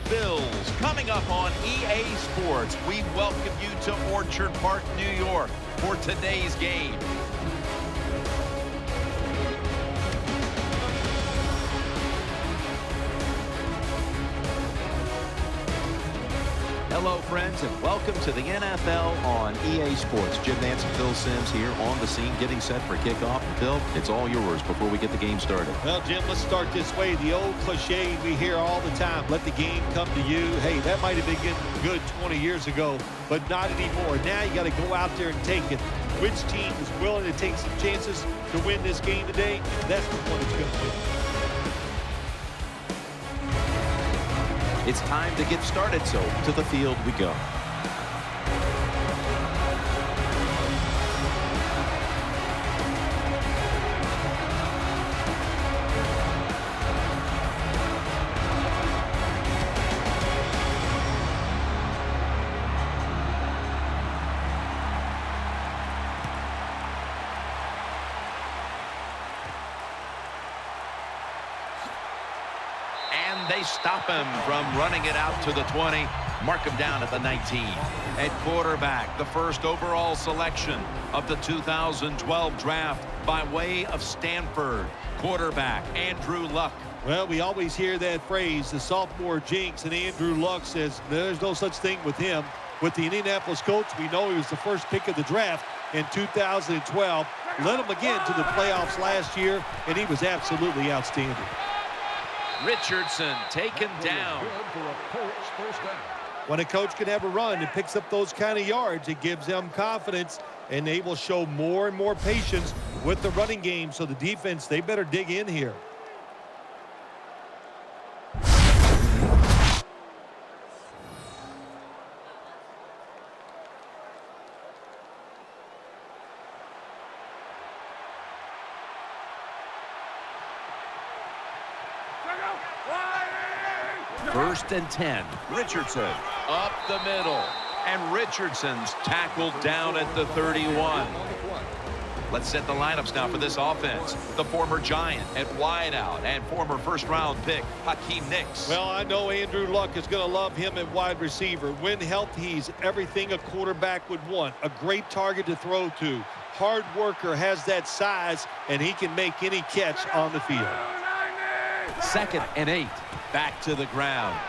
Bills. Coming up on EA Sports, we welcome you to Orchard Park, New York for today's game. Hello, friends, and welcome to the NFL on EA Sports. Jim Nance and Phil Simms here on the scene, getting set for kickoff. Phil, it's all yours before we get the game started. Well, Jim, let's start this way. The old cliche we hear all the time, let the game come to you. Hey, that might have been getting good 20 years ago, but not anymore. Now you got to go out there and take it. Which team is willing to take some chances to win this game today? That's the one that's going to win. It's time to get started, so to the field we go. They stop him from running it out to the 20. Mark him down at the 19. At quarterback, the first overall selection of the 2012 draft by way of Stanford. Quarterback, Andrew Luck. Well, we always hear that phrase, the sophomore jinx, and Andrew Luck says there's no such thing with him. With the Indianapolis Colts, we know he was the first pick of the draft in 2012. Led him again to the playoffs last year, and he was absolutely outstanding. Richardson taken down. When a coach can have a run and picks up those kind of yards, it gives them confidence, and they will show more and more patience with the running game. So the defense, they better dig in here. First and 10. Richardson up the middle. And Richardson's tackled down at the 31. Let's set the lineups now for this offense. The former Giant at wideout and former first-round pick, Hakeem Nicks. Well, I know Andrew Luck is going to love him at wide receiver. When healthy, he's everything a quarterback would want. A great target to throw to. Hard worker, has that size, and he can make any catch on the field. Second and 8. Back to the ground.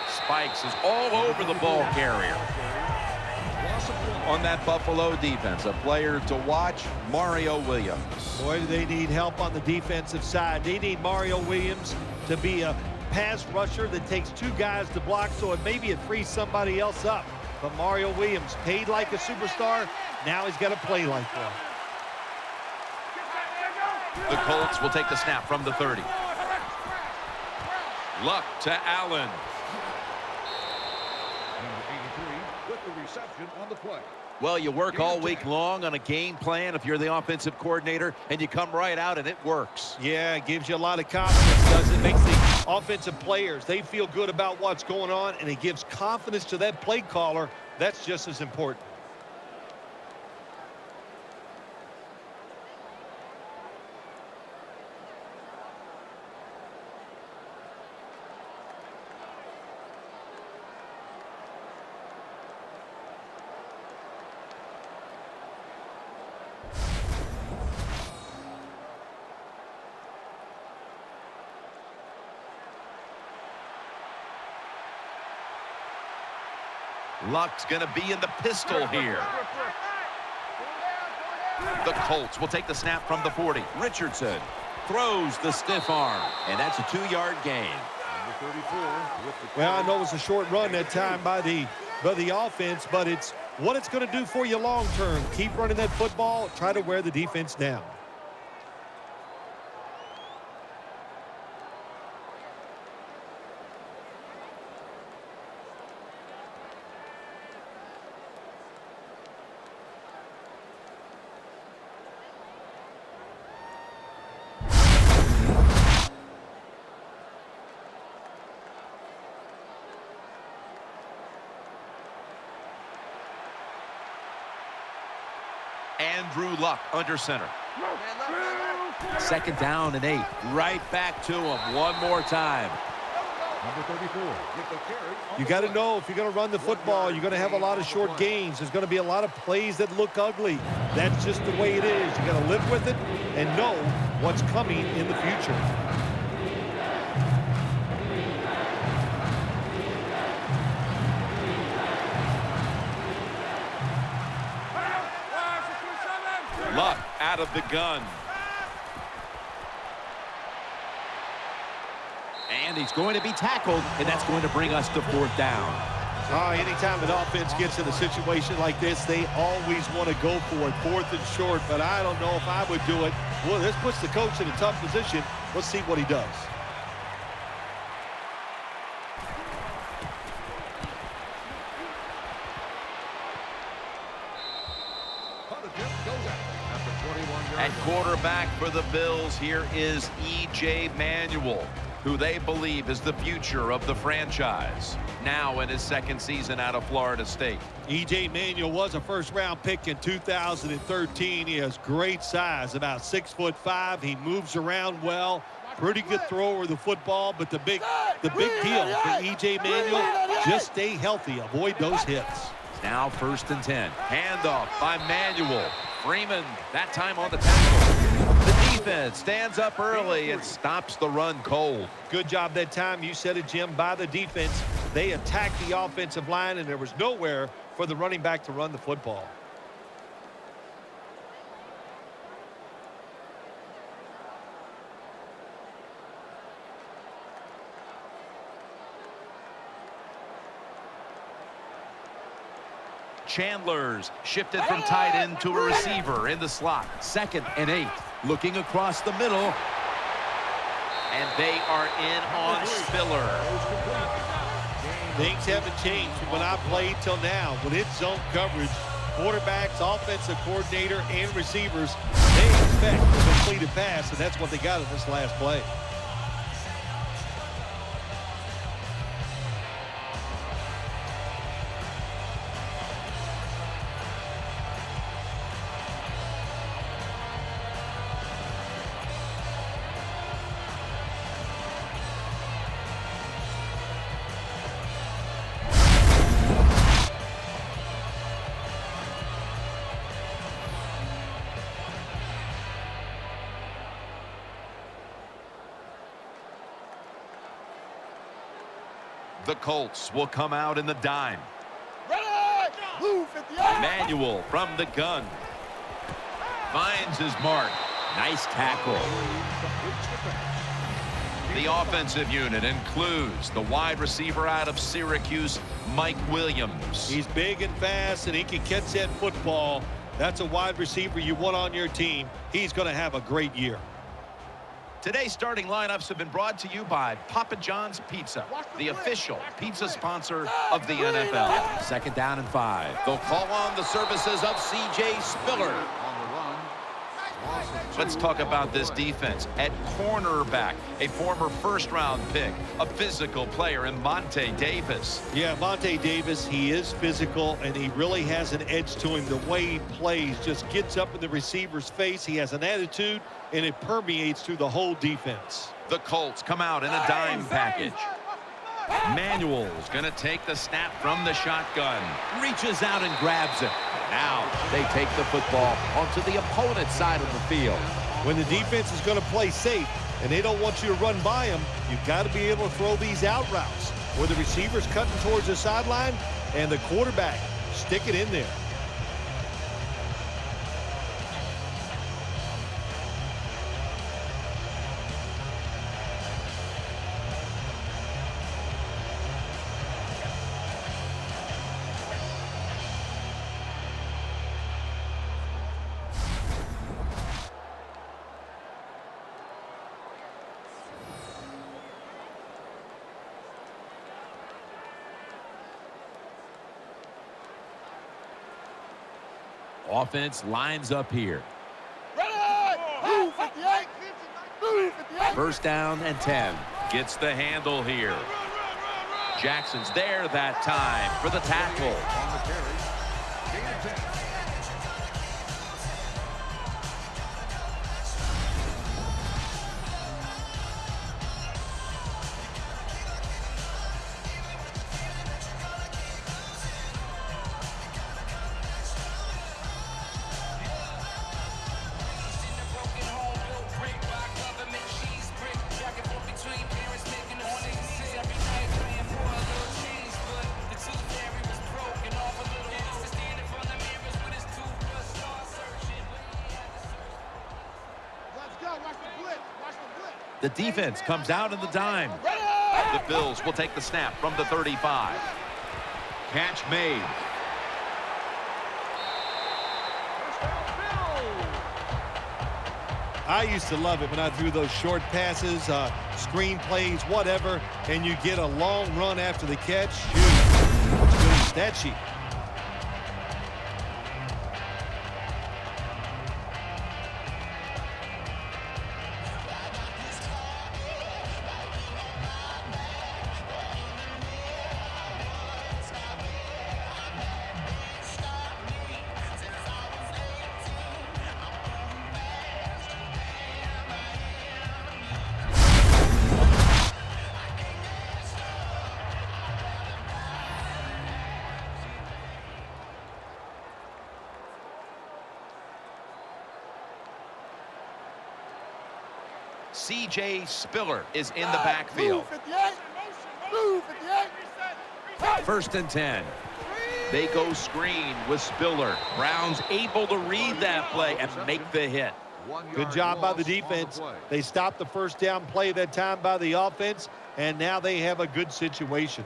Spikes is all over the ball carrier. On that Buffalo defense, a player to watch, Mario Williams. Boy, do they need help on the defensive side. They need Mario Williams to be a pass rusher that takes two guys to block, so maybe it frees somebody else up. But Mario Williams, paid like a superstar, now he's got to play like one. The Colts will take the snap from the 30. Luck to Allen. Number 83 with the reception on the play. Well, you work all week long on a game plan if you're the offensive coordinator, and you come right out and it works. Yeah, it gives you a lot of confidence, does it? Makes the offensive players, they feel good about what's going on, and it gives confidence to that play caller. That's just as important. Luck's going to be in the pistol here. The Colts will take the snap from the 40. Richardson throws the stiff arm, and that's a 2-yard gain. Well, I know it was a short run that time by the offense, but it's what it's going to do for you long term. Keep running that football, try to wear the defense down. Andrew Luck under center. Second down and 8. Right back to him one more time. Number 34 with the carry. You got to know if you're going to run the football, you're going to have a lot of short gains. There's going to be a lot of plays that look ugly. That's just the way it is. You got to live with it and know what's coming in the future. Luck out of the gun. And he's going to be tackled, and that's going to bring us to 4th down. Anytime an offense gets in a situation like this, they always want to go for it, 4th and short, but I don't know if I would do it. Well, this puts the coach in a tough position. Let's see what he does. At quarterback for the Bills, here is E.J. Manuel, who they believe is the future of the franchise, now in his 2nd season out of Florida State. E.J. Manuel was a first-round pick in 2013. He has great size, about 6'5". He moves around well. Pretty good thrower of the football, but the big deal for E.J. Manuel, just stay healthy. Avoid those hits. Now 1st and 10. Handoff by Manuel. Freeman, that time on the tackle. The defense stands up early and stops the run cold. Good job that time. You said it, Jim, by the defense. They attacked the offensive line, and there was nowhere for the running back to run the football. Chandler's shifted from tight end to a receiver in the slot. 2nd and 8. Looking across the middle. And they are in on Spiller. Things haven't changed from when I played till now. When it's zone coverage, quarterbacks, offensive coordinator, and receivers, they expect a completed pass, and that's what they got in this last play. The Colts will come out in the dime. Manuel from the gun. Finds his mark. Nice tackle. The offensive unit includes the wide receiver out of Syracuse, Mike Williams. He's big and fast, and he can catch that football. That's a wide receiver you want on your team. He's going to have a great year. Today's starting lineups have been brought to you by Papa John's Pizza, the official pizza sponsor of the NFL. 2nd down and 5. They'll call on the services of C.J. Spiller. Let's talk about this defense. At cornerback, a former 1st-round pick, a physical player in Monte Davis. Yeah, Monte Davis, he is physical, and he really has an edge to him. The way he plays just gets up in the receiver's face. He has an attitude, and it permeates through the whole defense. The Colts come out in a dime package. Manuel's going to take the snap from the shotgun. Reaches out and grabs it. Now they take the football onto the opponent's side of the field. When the defense is going to play safe and they don't want you to run by them, you've got to be able to throw these out routes where the receiver's cutting towards the sideline and the quarterback stick it in there. Offense lines up here. 1st down and 10. Gets the handle here. Jackson's there that time for the tackle. The defense comes out in the dime. The Bills will take the snap from the 35. Catch made. I used to love it when I threw those short passes, screen plays, whatever, and you get a long run after the catch. Shoot, what's good in the stat sheet? C.J. Spiller is in the backfield. First and 10. They go screen with Spiller. Browns able to read that play and make the hit. Good job by the defense. They stopped the first down play that time by the offense, and now they have a good situation.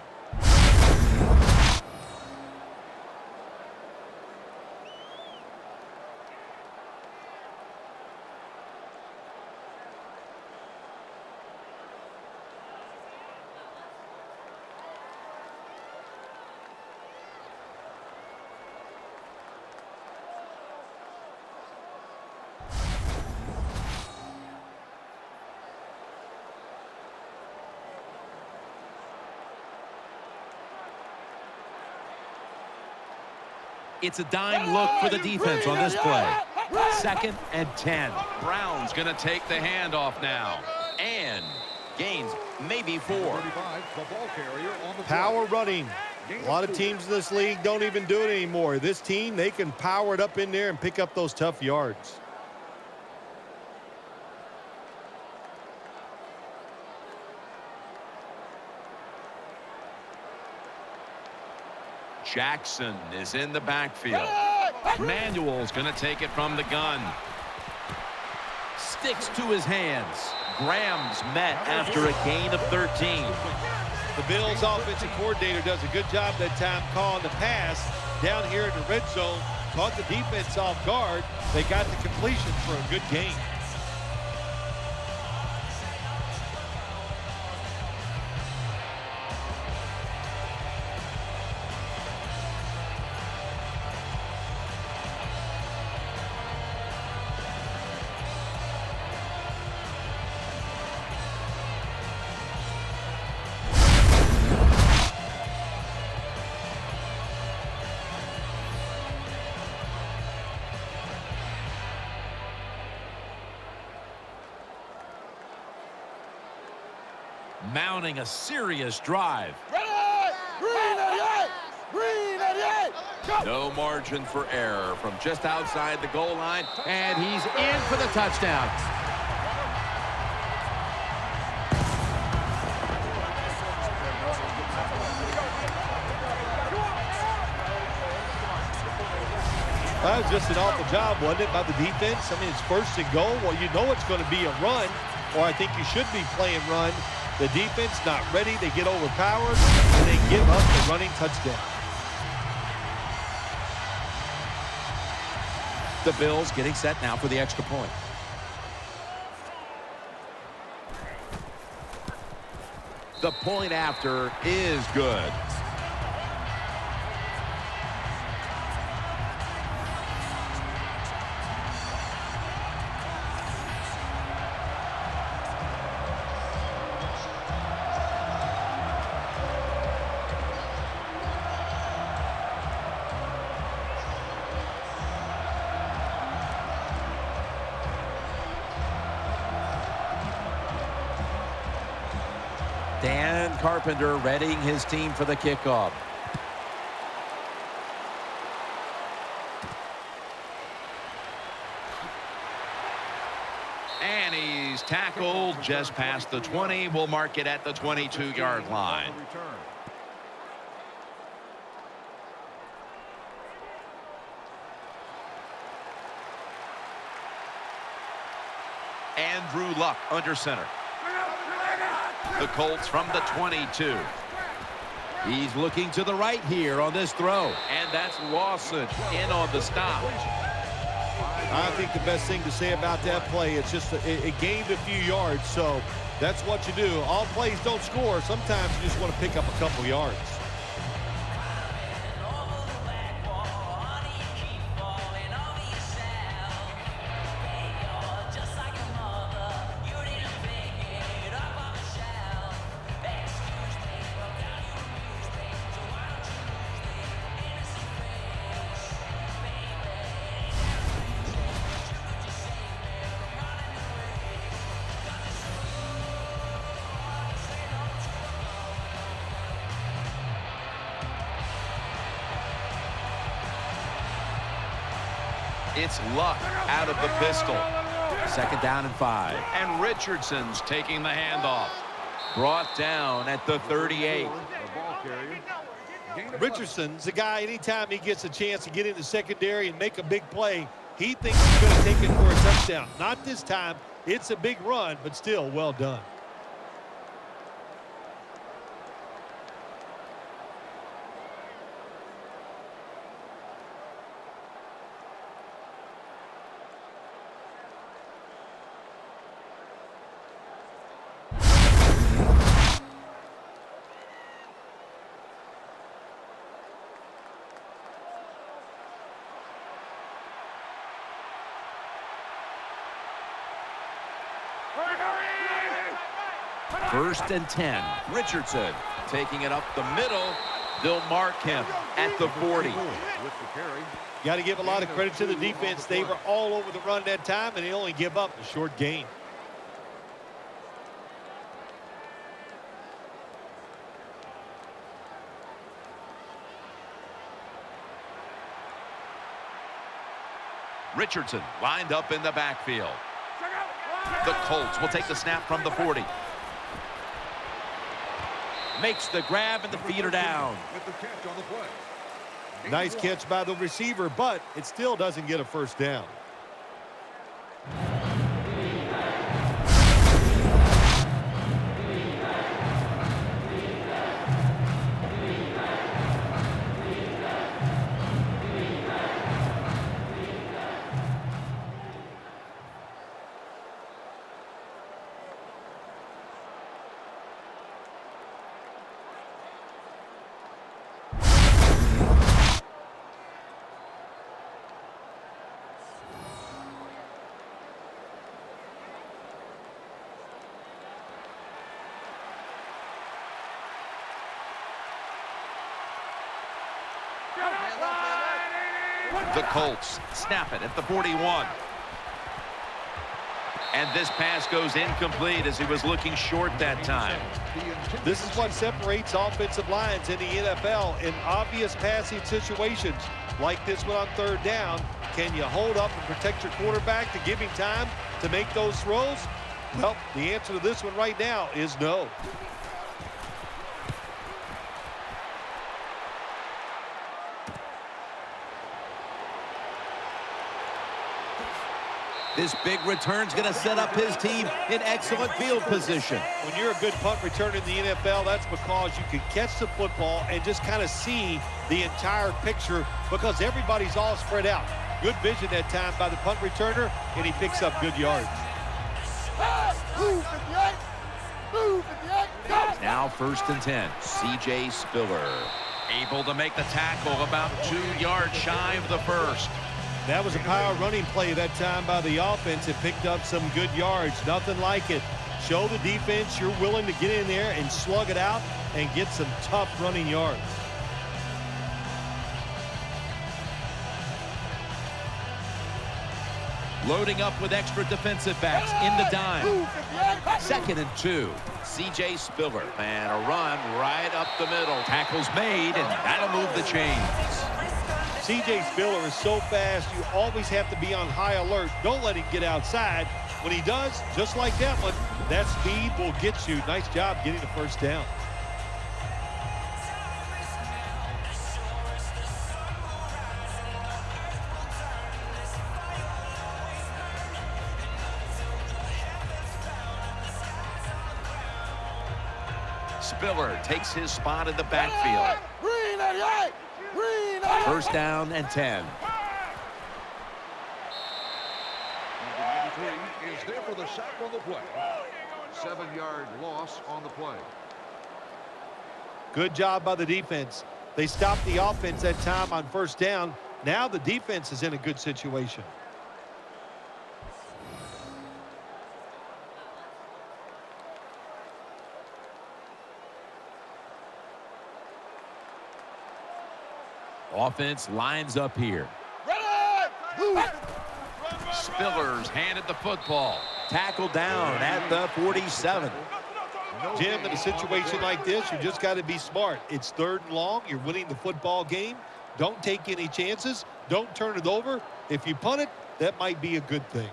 It's a dime look for the defense on this play. Second and 10. Brown's going to take the handoff now. And gains maybe 4. Power running. A lot of teams in this league don't even do it anymore. This team, they can power it up in there and pick up those tough yards. Jackson is in the backfield. Manuel's going to take it from the gun. Sticks to his hands. Graham's met after a gain of 13. The Bills offensive coordinator does a good job that time calling the pass down here in the red zone. Caught the defense off guard. They got the completion for a good gain. Mounting a serious drive. No margin for error from just outside the goal line, and he's in for the touchdown. That was just an awful job, wasn't it, by the defense? I mean, it's first and goal. Well, you know it's going to be a run, or I think you should be playing run. The defense not ready. They get overpowered, and they give up the running touchdown. The Bills getting set now for the extra point. The point after is good. Dan Carpenter readying his team for the kickoff. And he's tackled just past the 20. We'll mark it at the 22-yard line. Andrew Luck under center. The Colts from the 22. He's looking to the right here on this throw. And that's Lawson in on the stop. I think the best thing to say about that play, it's just it gained a few yards, so that's what you do. All plays don't score. Sometimes you just want to pick up a couple yards. It's Luck out of the pistol. 2nd down and 5. And Richardson's taking the handoff. Brought down at the 38. Richardson's a guy, anytime he gets a chance to get in the secondary and make a big play, he thinks he's going to take it for a touchdown. Not this time. It's a big run, but still well done. First and 10. Richardson taking it up the middle. They'll mark him at the 40. Got to give a lot of credit to the defense. They were all over the run that time, and they only give up a short gain. Richardson lined up in the backfield. The Colts will take the snap from the 40. Makes the grab and the feet are down. Nice catch by the receiver, but it still doesn't get a first down. The Colts snap it at the 41. And this pass goes incomplete as he was looking short that time. This is what separates offensive lines in the NFL in obvious passing situations like this one on 3rd down. Can you hold up and protect your quarterback to give him time to make those throws? Well, the answer to this one right now is no. This big return's going to set up his team in excellent field position. When you're a good punt returner in the NFL, that's because you can catch the football and just kind of see the entire picture because everybody's all spread out. Good vision that time by the punt returner, and he picks up good yards. Now 1st and 10. C.J. Spiller able to make the tackle about 2 yards shy of the first. That was a power running play that time by the offense. It picked up some good yards. Nothing like it. Show the defense you're willing to get in there and slug it out and get some tough running yards. Loading up with extra defensive backs in the dime. 2nd and 2. C.J. Spiller. And a run right up the middle. Tackle's made, and that'll move the chains. C.J. Spiller is so fast, you always have to be on high alert. Don't let him get outside. When he does, just like that one, that speed will get you. Nice job getting the first down. Spiller takes his spot in the backfield. First down and 10. Number 93 is there for the sack on the play. 7-yard loss on the play. Good job by the defense. They stopped the offense that time on first down. Now the defense is in a good situation. Offense lines up here. Spiller's handed the football. Tackled down at the 47. Jim, in a situation like this, you just got to be smart. It's 3rd and long. You're winning the football game. Don't take any chances. Don't turn it over. If you punt it, that might be a good thing.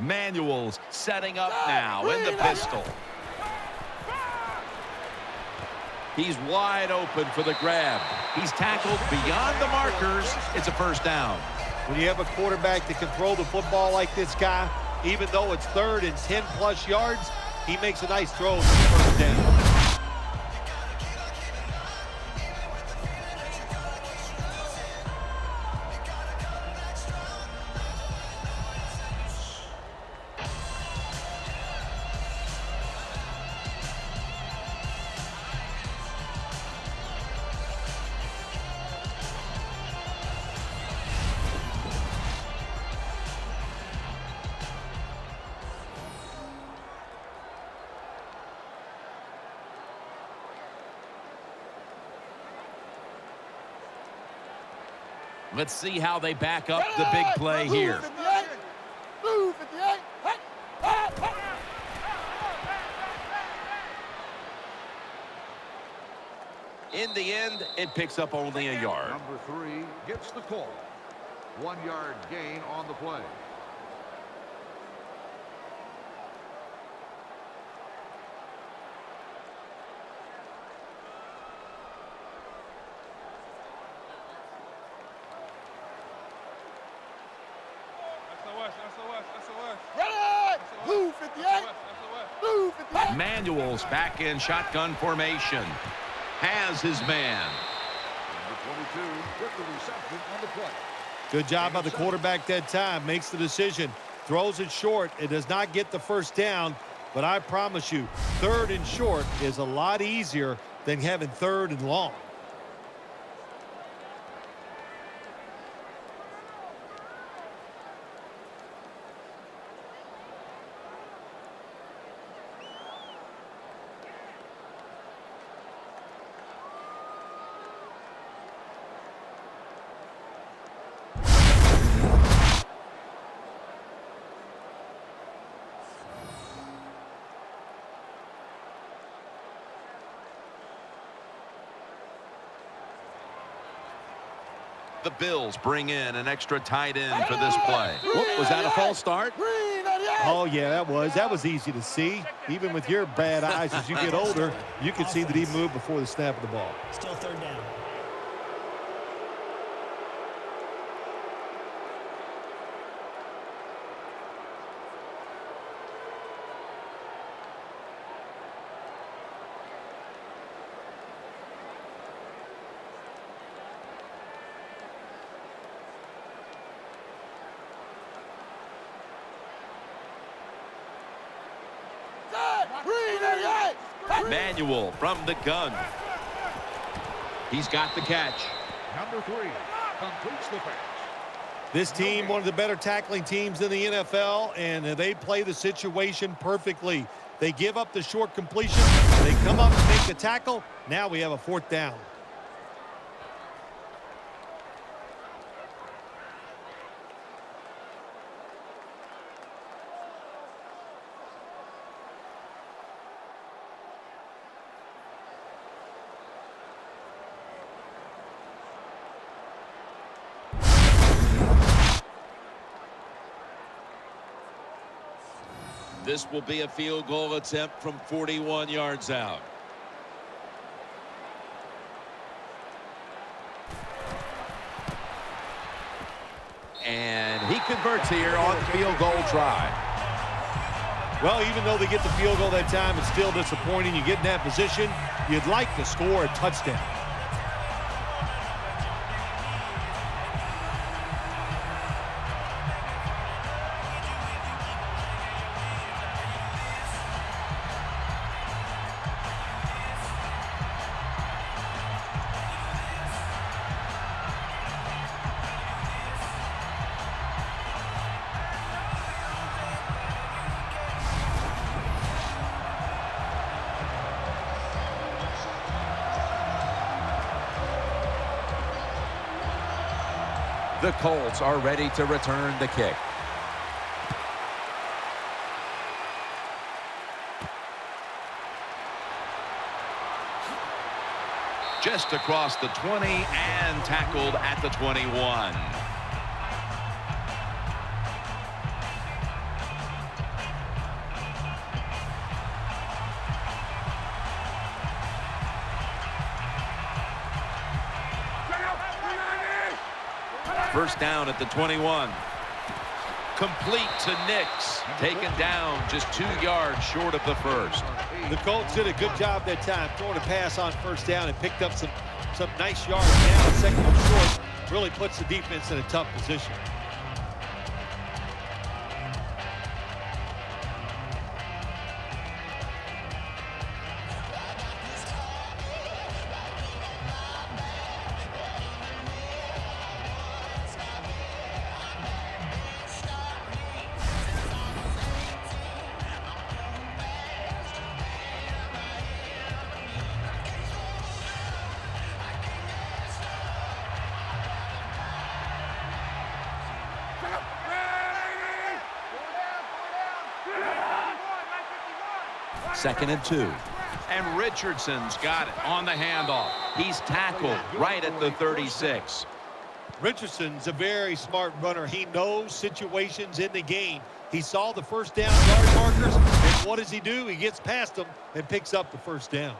Manuel's setting up now in the pistol. He's wide open for the grab. He's tackled beyond the markers. It's a first down. When you have a quarterback that can throw the football like this guy, even though it's 3rd and 10+ yards, he makes a nice throw for the first down. Let's see how they back up the big play here. In the end, it picks up only a yard. Number 3 gets the call. 1-yard gain on the play. Manuel's back in shotgun formation. Has his man. Number 22 with the reception on the play. Good job by the quarterback that time. Makes the decision. Throws it short. It does not get the first down. But I promise you, 3rd and short is a lot easier than having 3rd and long. The Bills bring in an extra tight end for this play. Whoop, was that a false start? Oh, yeah, that was easy to see. Even with your bad eyes, as you get older, you can see that he moved before the snap of the ball. Still 3rd down. Manuel from the gun. He's got the catch. Number 3 completes the pass. This team, one of the better tackling teams in the NFL, and they play the situation perfectly. They give up the short completion. They come up and make the tackle. Now we have a 4th down. This will be a field goal attempt from 41 yards out. And he converts here on the field goal try. Well, even though they get the field goal that time, it's still disappointing. You get in that position, you'd like to score a touchdown. The Colts are ready to return the kick. Just across the 20 and tackled at the 21. First down at the 21. Complete to Nix. Taken down just 2 yards short of the first. The Colts did a good job that time throwing a pass on first down and picked up some nice yards. Now second and short really puts the defense in a tough position. Second and 2. And Richardson's got it on the handoff. He's tackled right at the 36. Richardson's a very smart runner. He knows situations in the game. He saw the first down yard markers, and what does he do? He gets past them and picks up the first down.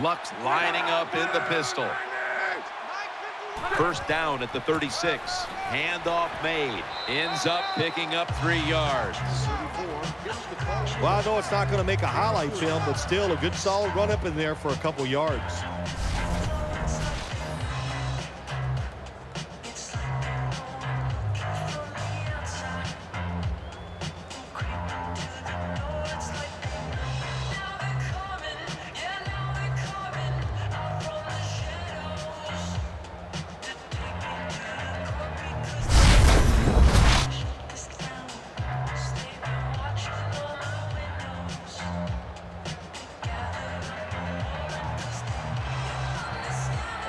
Luck's lining up in the pistol. First down at the 36. Handoff made. Ends up picking up 3 yards. Well, I know it's not going to make a highlight film, but still a good solid run up in there for a couple yards.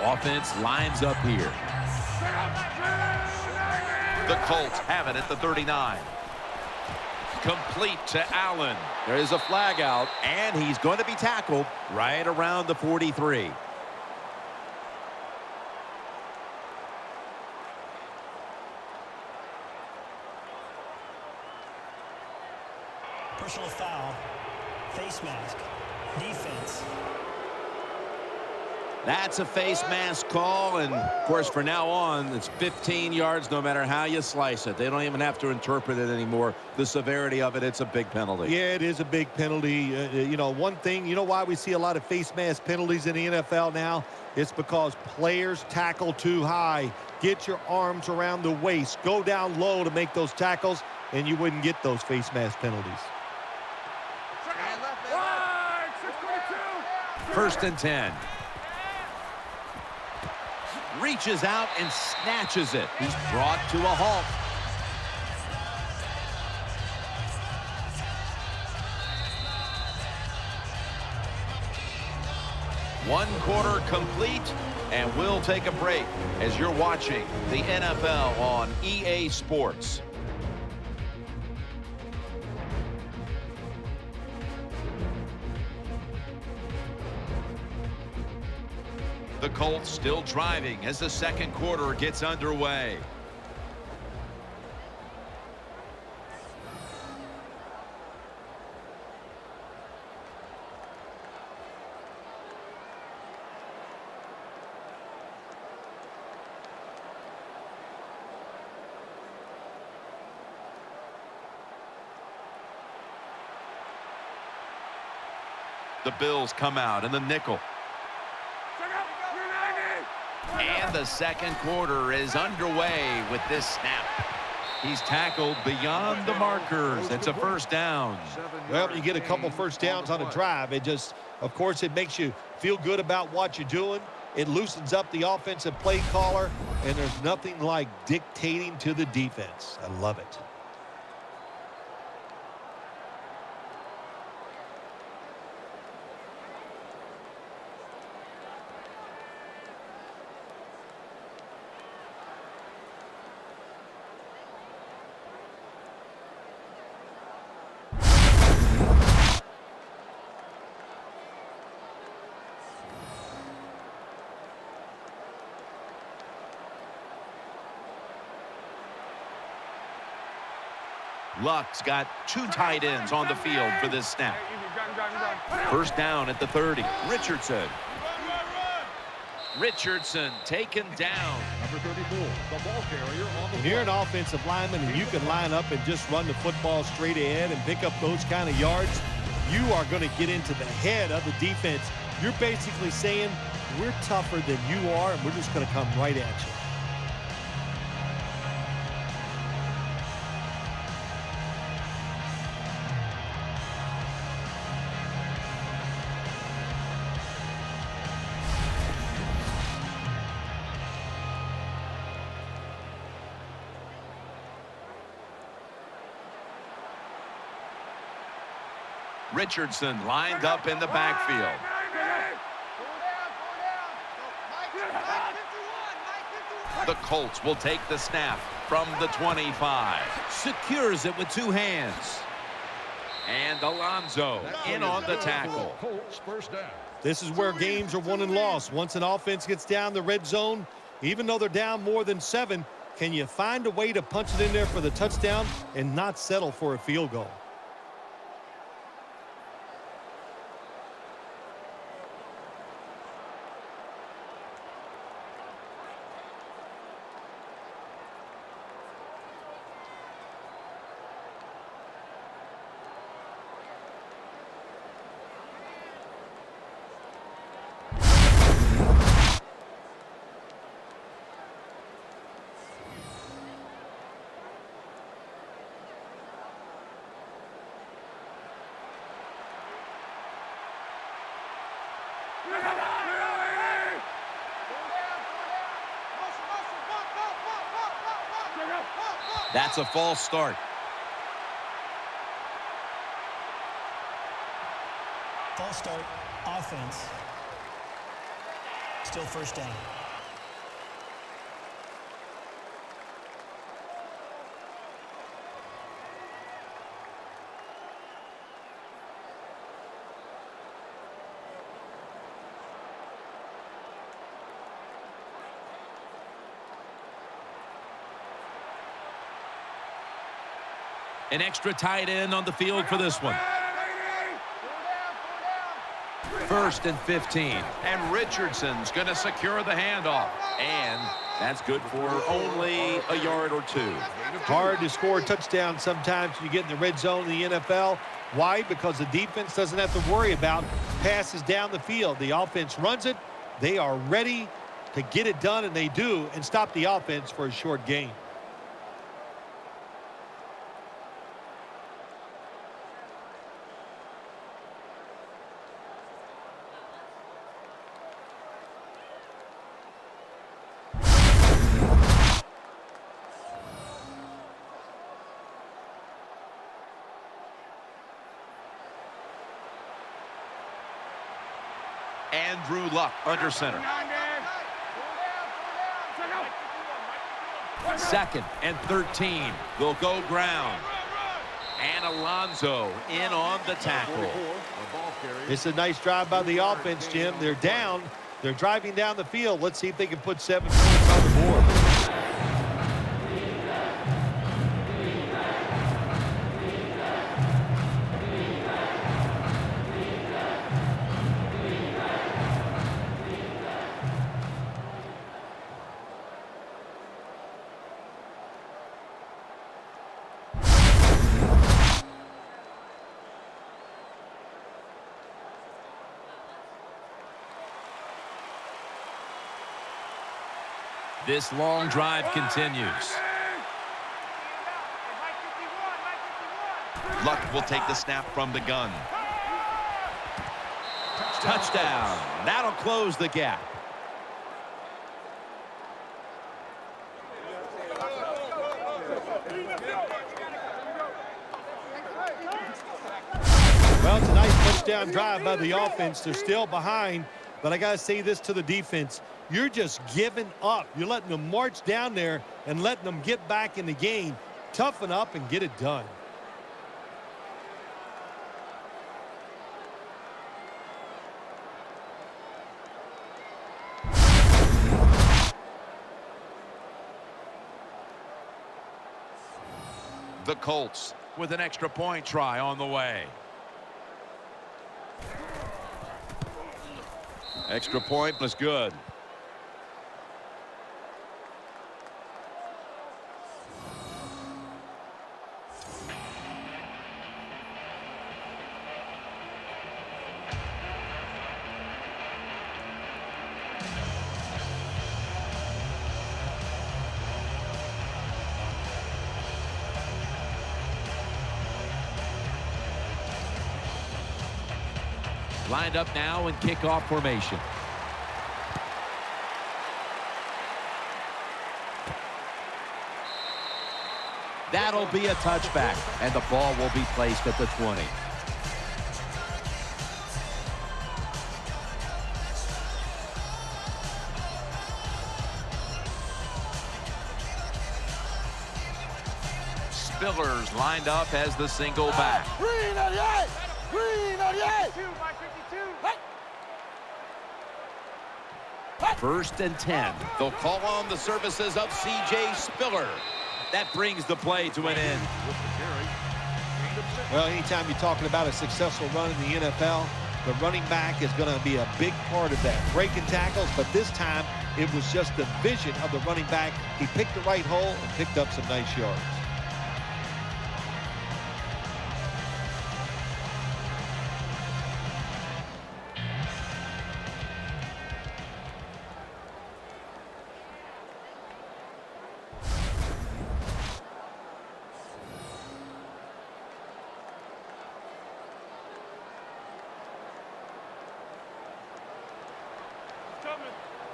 Offense lines up here. The Colts have it at the 39. Complete to Allen. There is a flag out, and he's going to be tackled right around the 43. Personal foul, face mask, defense. That's a face mask call, and of course from now on it's 15 yards no matter how you slice it. They don't even have to interpret it anymore. The severity of it, it's a big penalty. Yeah, it is a big penalty. You know, one thing, you know why we see a lot of face mask penalties in the NFL now? It's because players tackle too high. Get your arms around the waist. Go down low to make those tackles, and you wouldn't get those face mask penalties. First and 10. Reaches out and snatches it. He's brought to a halt. One quarter complete, and we'll take a break as you're watching the NFL on EA Sports. The Colts still driving as the second quarter gets underway. The Bills come out in the nickel. And the second quarter is underway with this snap. He's tackled beyond the markers. It's a first down. Well, you get a couple first downs on a drive. It just, of course, it makes you feel good about what you're doing. It loosens up the offensive play caller, and there's nothing like dictating to the defense. I love it. Luck's got two tight ends on the field for this snap. First down at the 30. Richardson taken down. Number 34, the ball carrier on the When you're an offensive lineman and you can line up and just run the football straight ahead and pick up those kind of yards, you are going to get into the head of the defense. You're basically saying, we're tougher than you are, and we're just going to come right at you. Richardson lined up in the backfield. The Colts will take the snap from the 25. Secures it with two hands. And Alonso in on the tackle. Colts first down. This is where games are won and lost. Once an offense gets down the red zone, even though they're down more than 7, can you find a way to punch it in there for the touchdown and not settle for a field goal? That's a false start. False start, offense. Still first down. An extra tight end on the field for this one. First and 15. And Richardson's going to secure the handoff. And that's good for only a yard or two. Hard to score a touchdown sometimes when you get in the red zone in the NFL. Why? Because the defense doesn't have to worry about passes down the field. The offense runs it. They are ready to get it done, and they do, and stop the offense for a short gain. Andrew Luck under center. Second and 13. They'll go ground. And Alonso in on the tackle. It's a nice drive by the offense, Jim. They're down. They're driving down the field. Let's see if they can put 7 points on the board. This long drive continues. Luck will take the snap from the gun. Touchdown. That'll close the gap. Well, it's a nice touchdown drive by the offense. They're still behind, but I got to say this to the defense. You're just giving up. You're letting them march down there and letting them get back in the game. Toughen up and get it done. The Colts with an extra point try on the way. Extra point was good. Lined up now in kickoff formation. That'll be a touchback, and the ball will be placed at the 20. Spiller's lined up as the single back. Green on the 8! Green on the 8! First and 10. They'll call on the services of C.J. Spiller. That brings the play to an end. Well, anytime you're talking about a successful run in the NFL, the running back is going to be a big part of that. Breaking tackles, but this time it was just the vision of the running back. He picked the right hole and picked up some nice yards.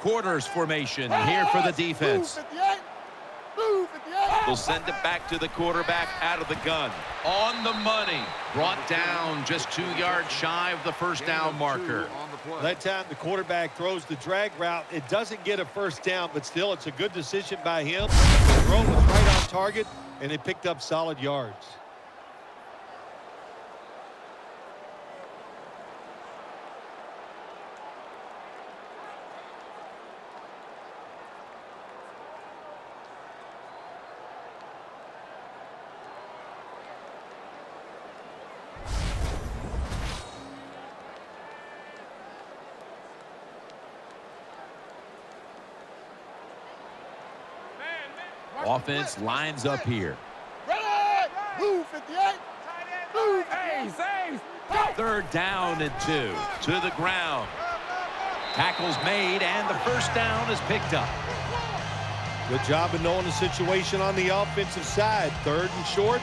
Quarters formation here for the defense. They'll send it back to the quarterback out of the gun. On the money. Brought down just 2 yards shy of the first down marker. That time the quarterback throws the drag route. It doesn't get a first down, but still it's a good decision by him. The throw was right on target, and it picked up solid yards. Offense lines up here. Move 58. Move 58. Third down and 2 to the ground. Tackles made, and the first down is picked up. Good job of knowing the situation on the offensive side. Third and short.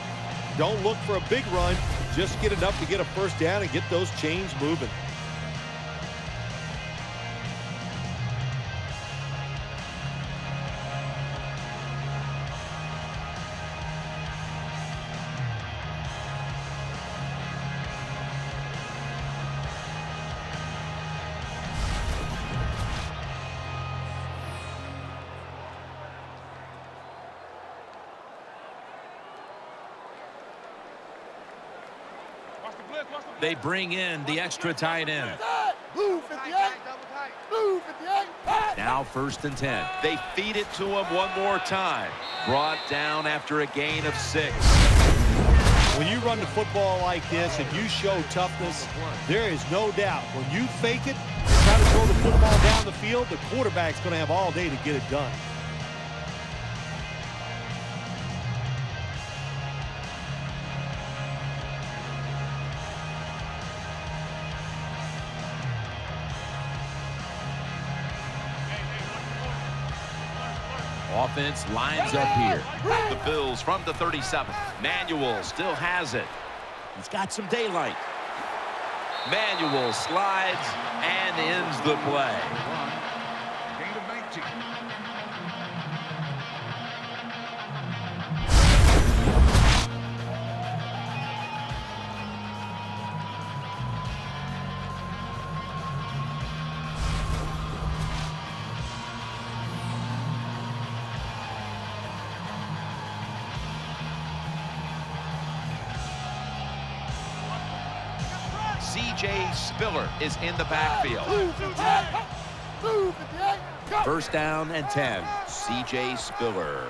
Don't look for a big run. Just get enough to get a first down and get those chains moving. They bring in the extra tight end. Move 58. Move 58. Now first and 10. They feed it to him one more time. Brought down after a gain of 6. When you run the football like this and you show toughness, there is no doubt. When you fake it and try to throw the football down the field, the quarterback's going to have all day to get it done. Offense lines up here. The Bills from the 37. Manuel still has it. He's got some daylight. Manuel slides and ends the play. Gain of 19. C.J. Spiller is in the backfield. First down and 10. C.J. Spiller.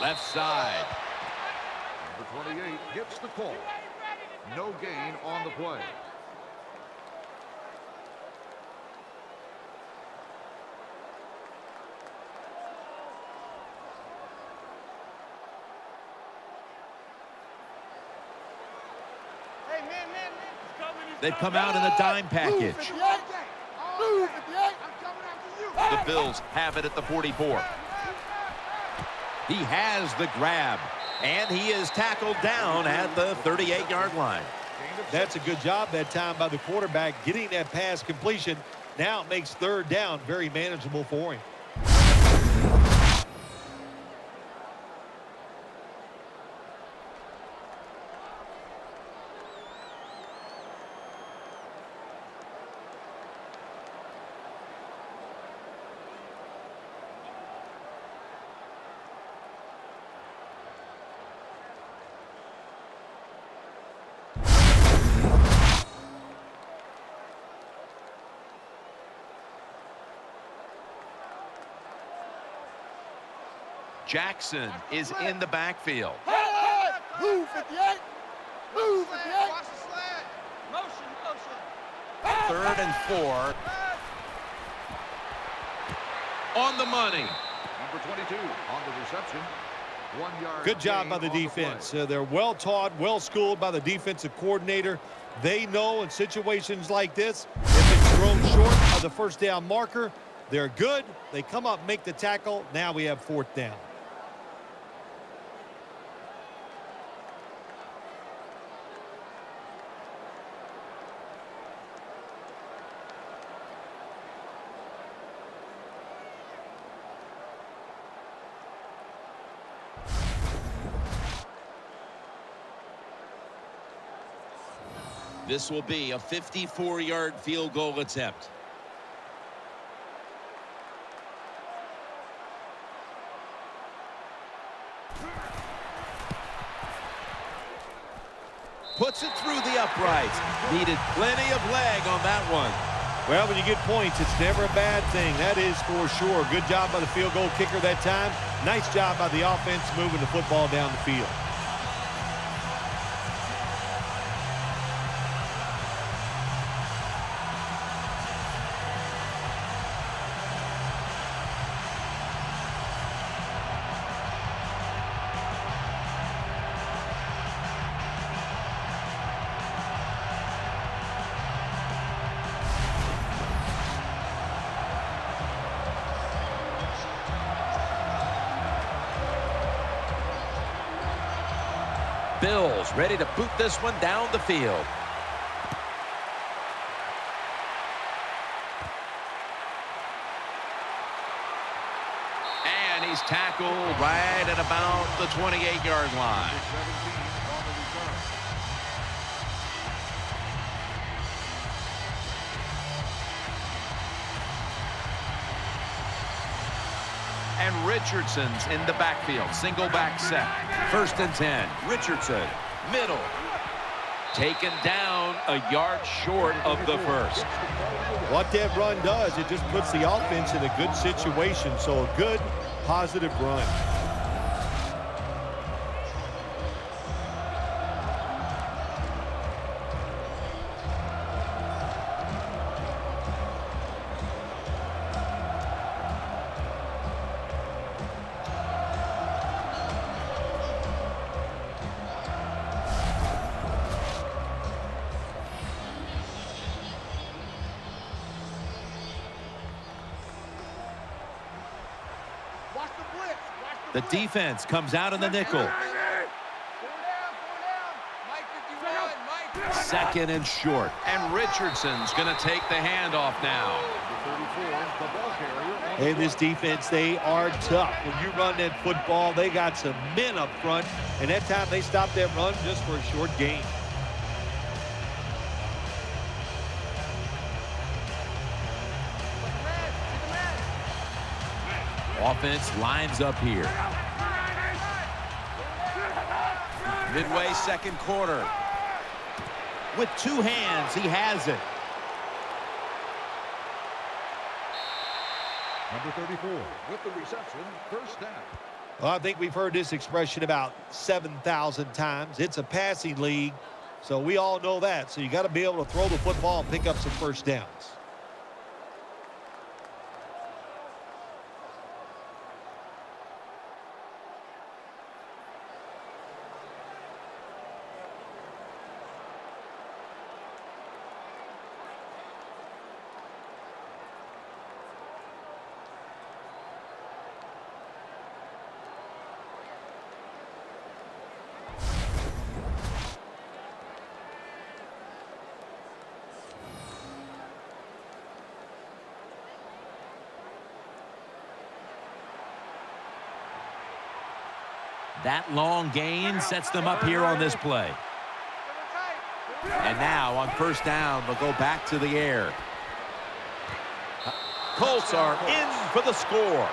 Left side. Number 28 gets the call. No gain on the play. They've come out in a dime package. The Bills have it at the 44. He has the grab, and he is tackled down at the 38-yard line. That's a good job that time by the quarterback getting that pass completion. Now it makes third down very manageable for him. Jackson is in the backfield. Move 58. Move 58. Watch the slant. Motion. Third and 4. On the money. Number 22 on the reception. 1 yard. Good job by gain the on defense. play. They're well taught, well schooled by the defensive coordinator. They know in situations like this, if it's thrown short of the first down marker, they're good. They come up, make the tackle. Now we have fourth down. This will be a 54-yard field goal attempt. Puts it through the uprights. Needed plenty of leg on that one. Well, when you get points, it's never a bad thing. That is for sure. Good job by the field goal kicker that time. Nice job by the offense moving the football down the field. Bills ready to boot this one down the field. And he's tackled right at about the 28-yard line. 17 on the return. And Richardson's in the backfield. Single back set. First and 10. Richardson. Middle. Taken down a yard short of the first. What that run does, it just puts the offense in a good situation. So a good, positive run. Watch the blitz. Watch The defense comes out in the nickel. Second and short. And Richardson's going to take the handoff now. Hey, this defense, they are tough. When you run that football, they got some men up front. And that time they stopped that run just for a short gain. Offense lines up here. Midway second quarter. With two hands, he has it. Number 34 with the reception, first down. Well, I think we've heard this expression about 7,000 times. It's a passing league, so we all know that. So you got to be able to throw the football and pick up some first downs. That long gain sets them up here on this play. And now on first down, they'll go back to the air. Colts are in for the score.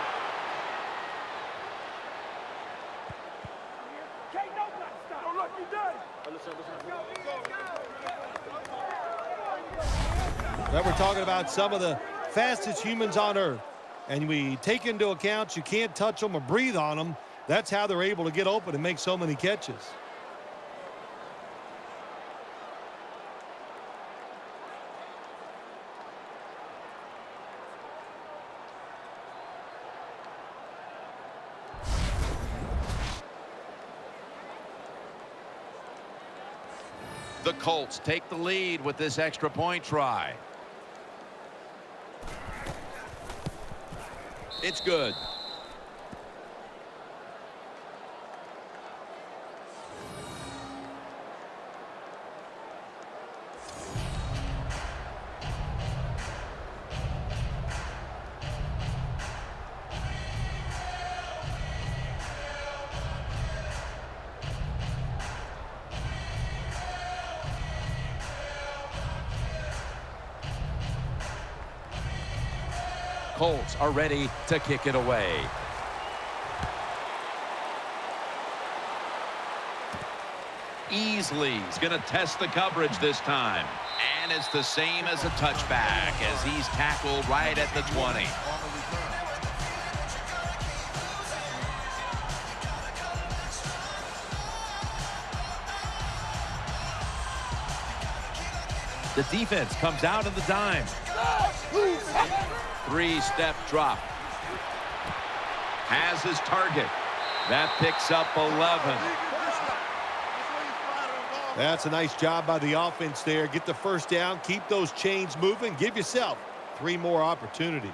Now we're talking about some of the fastest humans on earth. And we take into account you can't touch them or breathe on them. That's how they're able to get open and make so many catches. The Colts take the lead with this extra point try. It's good. Colts are ready to kick it away. Easley's going to test the coverage this time. And it's the same as a touchback as he's tackled right at the 20. The defense comes out in the dime. Three-step drop. Has his target. That picks up 11. That's a nice job by the offense there. Get the first down, keep those chains moving, give yourself 3 more opportunities.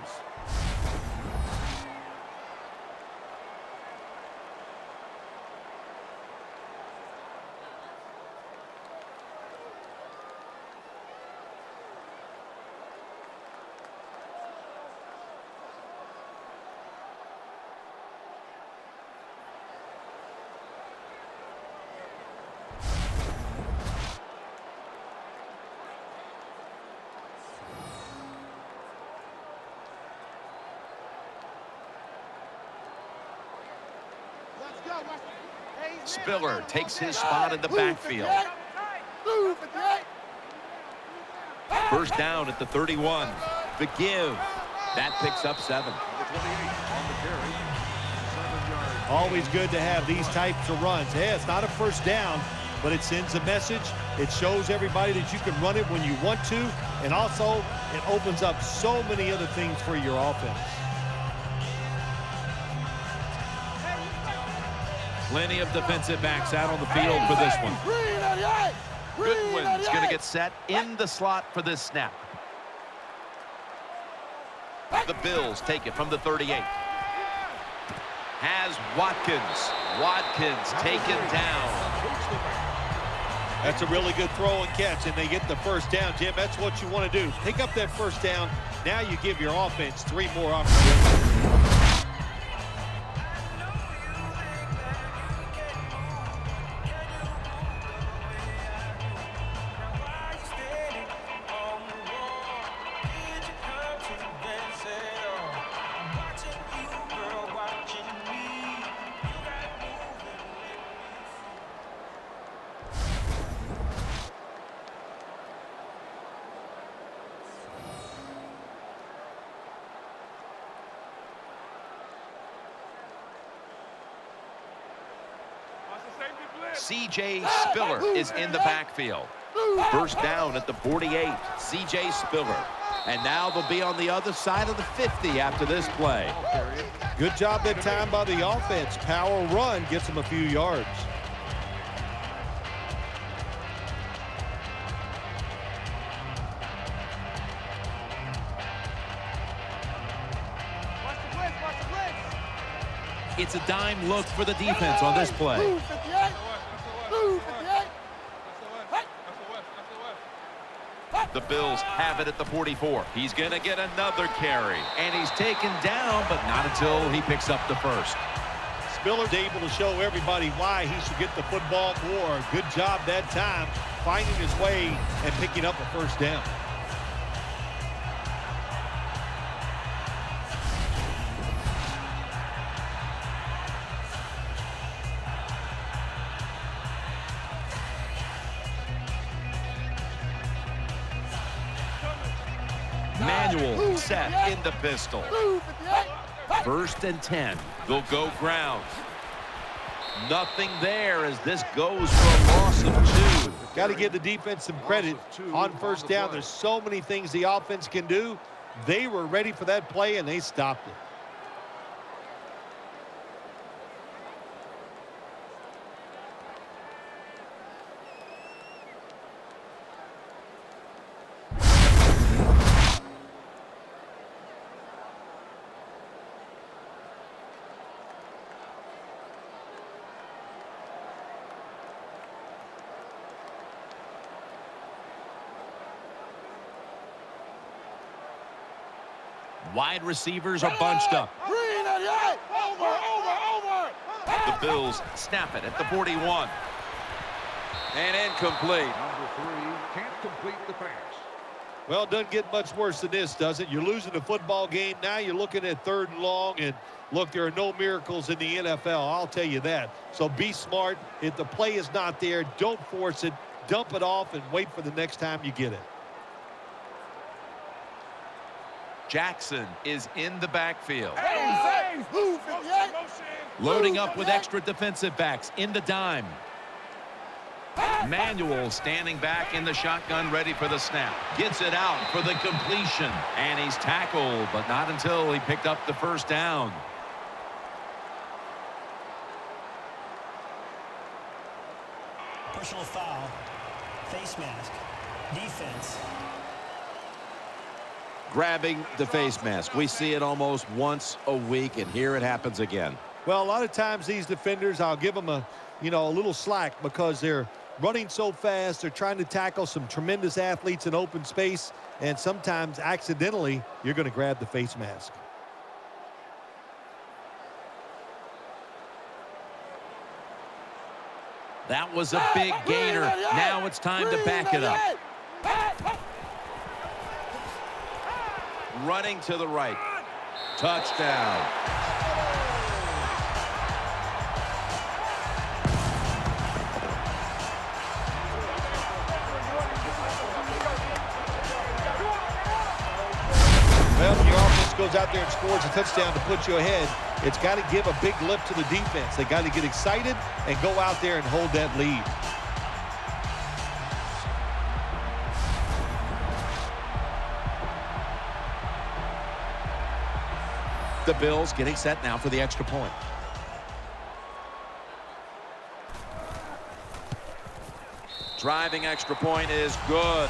Spiller takes his spot in the backfield. First down at the 31. The give. That picks up 7. Always good to have these types of runs. Yeah, it's not a first down, but it sends a message. It shows everybody that you can run it when you want to, and also it opens up so many other things for your offense. Plenty of defensive backs out on the field for this one. Goodwin's going to get set in the slot for this snap. The Bills take it from the 38. has Watkins. Watkins taken down. That's a really good throw and catch, and they get the first down, Jim. That's what you want to do. Pick up that first down. Now you give your offense 3 more opportunities. C.J. Spiller is in the backfield. First down at the 48. C.J. Spiller. And now they'll be on the other side of the 50 after this play. Good job that time by the offense. Power run gets them a few yards. It's a dime look for the defense on this play. The Bills have it at the 44. He's going to get another carry. And he's taken down, but not until he picks up the first. Spiller's able to show everybody why he should get the football more. Good job that time, finding his way and picking up a first down. Manuel set in the pistol. First and 10. They'll go ground. Nothing there as this goes for a loss of 2. Got to give the defense some credit on first down. There's so many things the offense can do. They were ready for that play, and they stopped it. Wide receivers are bunched up. The Bills snap it at the 41. And incomplete. Number 3 can't complete the pass. Well, it doesn't get much worse than this, does it? You're losing a football game. Now you're looking at 3rd and long. And, look, there are no miracles in the NFL. I'll tell you that. So be smart. If the play is not there, don't force it. Dump it off and wait for the next time you get it. Jackson is in the backfield. Loading up with extra defensive backs in the dime. Manuel standing back in the shotgun, ready for the snap. Gets it out for the completion. And he's tackled, but not until he picked up the first down. Personal foul. Face mask. Defense. Grabbing the face mask. We see it almost once a week, and here it happens again. Well, a lot of times these defenders, I'll give them a little slack because they're running so fast. They're trying to tackle some tremendous athletes in open space, and sometimes accidentally you're going to grab the face mask. That was a big gainer. Now it's time to back it up. Running to the right. Touchdown. Well, when your offense goes out there and scores a touchdown to put you ahead, it's got to give a big lift to the defense. They got to get excited and go out there and hold that lead. The Bills getting set now for the extra point. Driving extra point is good.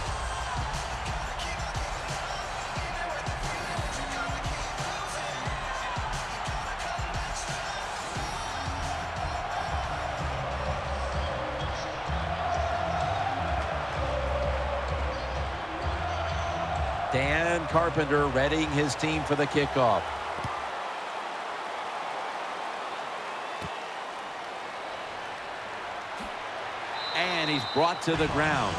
Dan Carpenter readying his team for the kickoff. And he's brought to the ground.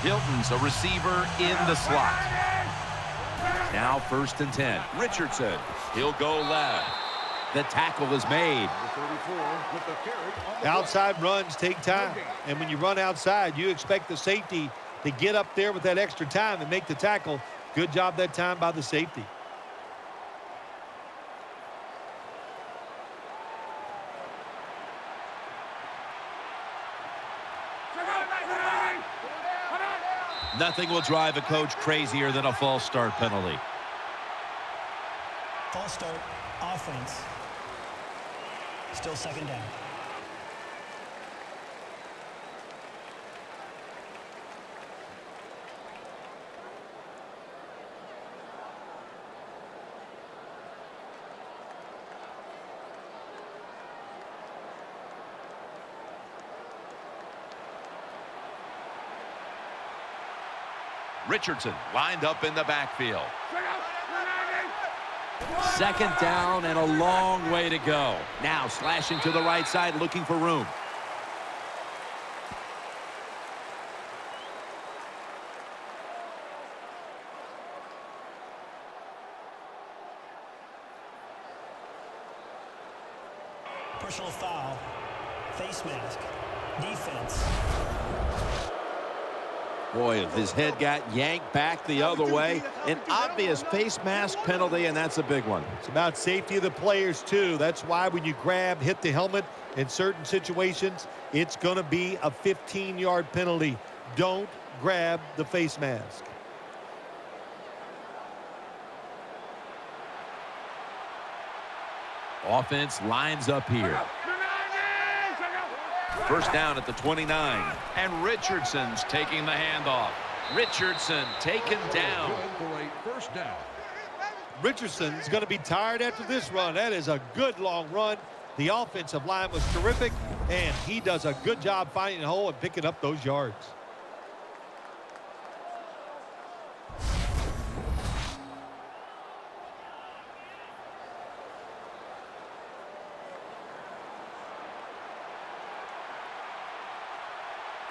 Hilton's a receiver in the slot. Now 1st and 10. Richardson. He'll go left. The tackle is made. Outside runs take time. And when you run outside, you expect the safety to get up there with that extra time and make the tackle. Good job that time by the safety. Nothing will drive a coach crazier than a false start penalty. False start, offense. Still 2nd down. Richardson lined up in the backfield. 2nd down and a long way to go. Now slashing to the right side, looking for room. Personal foul. Face mask. Defense. Boy, if his head got yanked back the other way, an obvious face mask penalty, and that's a big one. It's about safety of the players, too. That's why when you grab, hit the helmet in certain situations, it's going to be a 15-yard penalty. Don't grab the face mask. Offense lines up here. 1st down at the 29. And Richardson's taking the handoff. Richardson taken down. Richardson's going to be tired after this run. That is a good long run. The offensive line was terrific, and he does a good job finding a hole and picking up those yards.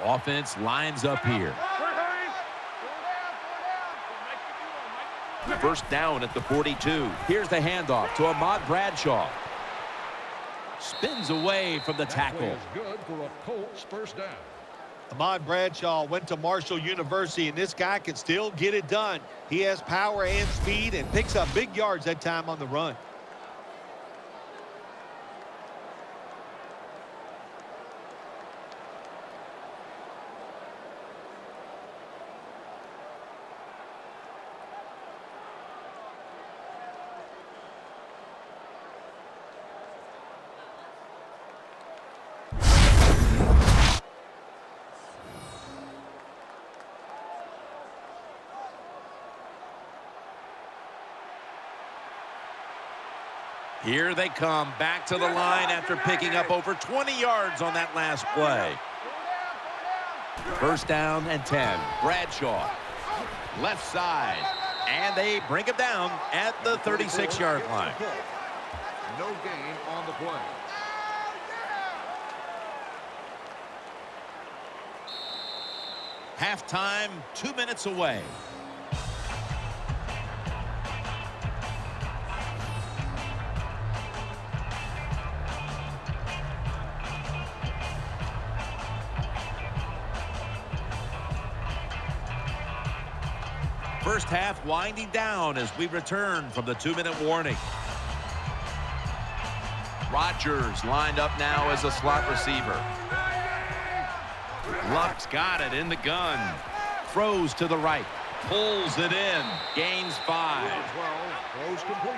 Offense lines up here. 1st down at the 42. Here's the handoff to Ahmad Bradshaw. Spins away from the tackle. Is good for a Colts 1st down. Ahmad Bradshaw went to Marshall University, and this guy can still get it done. He has power and speed and picks up big yards that time on the run. Here they come back to the line after picking up over 20 yards on that last play. 1st down and 10. Bradshaw. Left side. And they bring him down at the 36-yard line. No gain on the play. Halftime, 2 minutes away. First half winding down as we return from the 2-minute warning. Rodgers lined up now as a slot receiver. Luck's got it in the gun. Throws to the right. Pulls it in. Gains 5. Throws complete.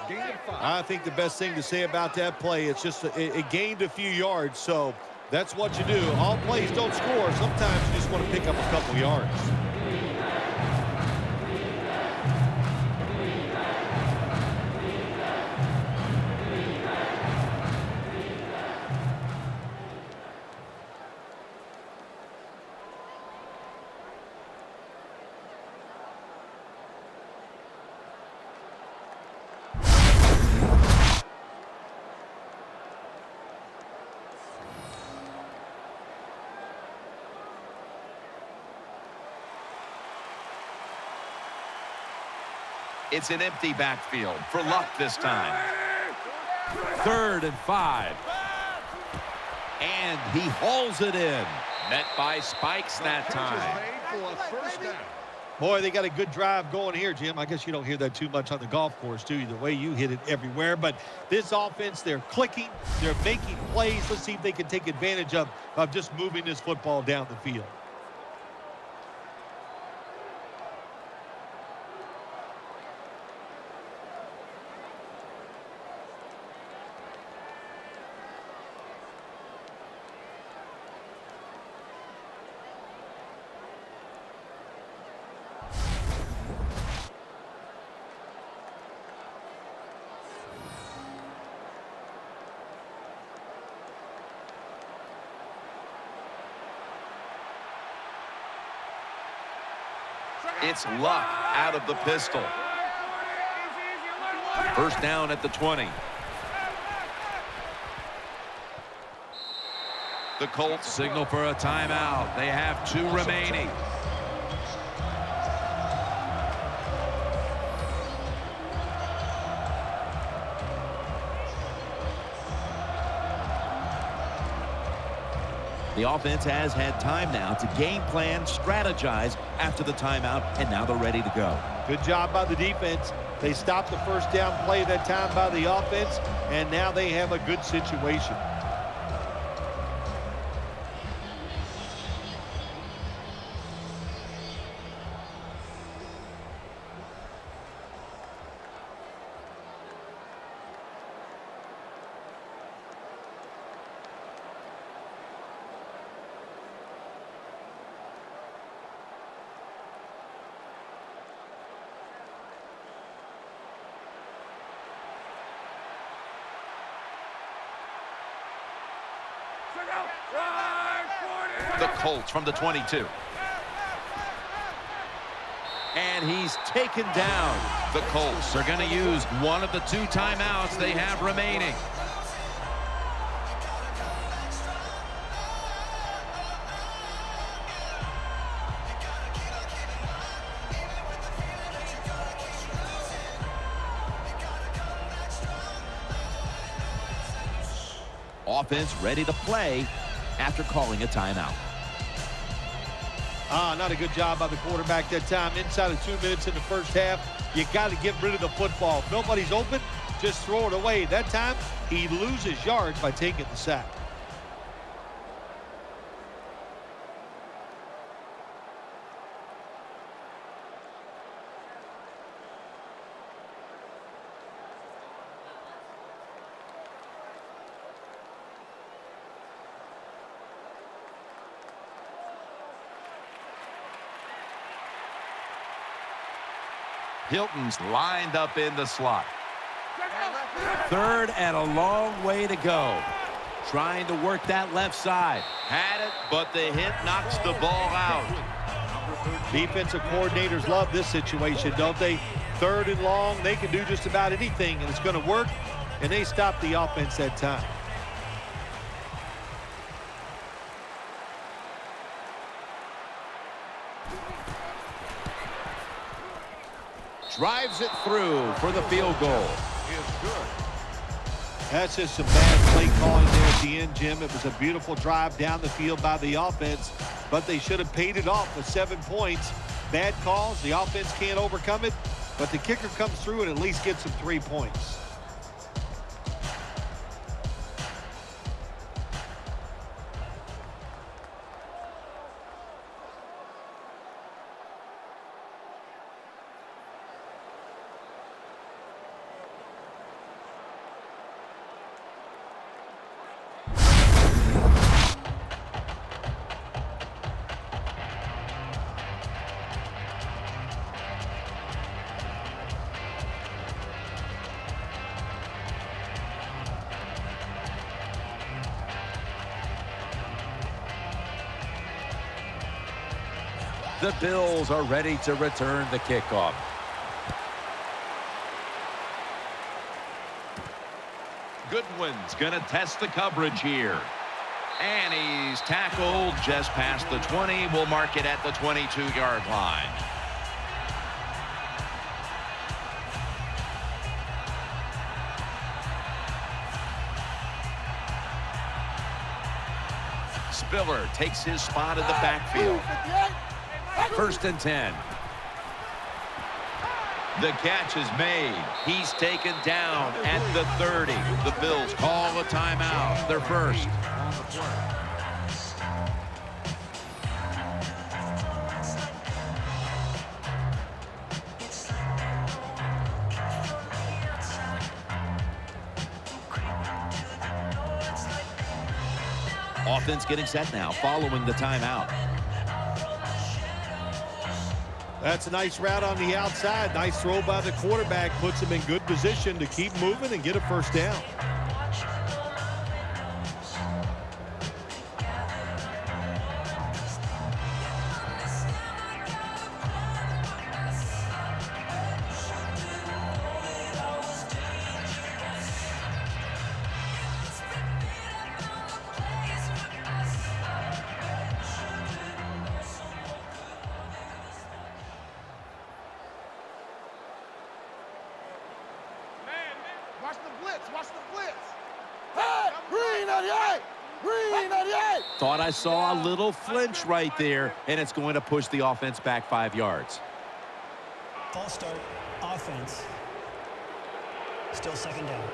Gain of 5. I think the best thing to say about that play, it's just it gained a few yards, so that's what you do. All plays don't score. Sometimes you just want to pick up a couple yards. It's an empty backfield for luck this time. 3rd and 5. And he hauls it in. Met by spikes that time. Boy, they got a good drive going here, Jim. I guess you don't hear that too much on the golf course, do you? The way you hit it everywhere. But this offense, they're clicking. They're making plays. Let's see if they can take advantage of just moving this football down the field. It's Luck out of the pistol. 1st down at the 20. The Colts signal for a timeout. They have 2 remaining. The offense has had time now to game plan, strategize after the timeout, and now they're ready to go. Good job by the defense. They stopped the 1st down play that time by the offense, and now they have a good situation. The Colts from the 22. And he's taken down. The Colts are going to use one of the 2 timeouts they have remaining. Offense ready to play after calling a timeout. Not a good job by the quarterback that time. Inside of 2 minutes in the 1st half, you got to get rid of the football. If nobody's open, just throw it away. That time, he loses yards by taking the sack. Hilton's lined up in the slot. 3rd and a long way to go. Trying to work that left side. Had it, but the hit knocks the ball out. Defensive coordinators love this situation, don't they? 3rd and long, they can do just about anything, and it's going to work, and they stop the offense that time. Drives it through for the field goal. That's just some bad play calling there at the end, Jim. It was a beautiful drive down the field by the offense, but they should have paid it off with 7 points. Bad calls. The offense can't overcome it, but the kicker comes through and at least gets them 3 points. The Bills are ready to return the kickoff. Goodwin's going to test the coverage here. And he's tackled just past the 20. We'll mark it at the 22-yard line. Spiller takes his spot in the backfield. 1st and 10. The catch is made. He's taken down at the 30. The Bills call a timeout. They're first. On the play. Offense getting set now following the timeout. That's a nice route on the outside. Nice throw by the quarterback. Puts him in good position to keep moving and get a first down. Watch the blitz. Watch the blitz. Hey, green 98. Green 98. Thought I saw a little flinch right there, and it's going to push the offense back 5 yards. False start. Offense. Still 2nd down.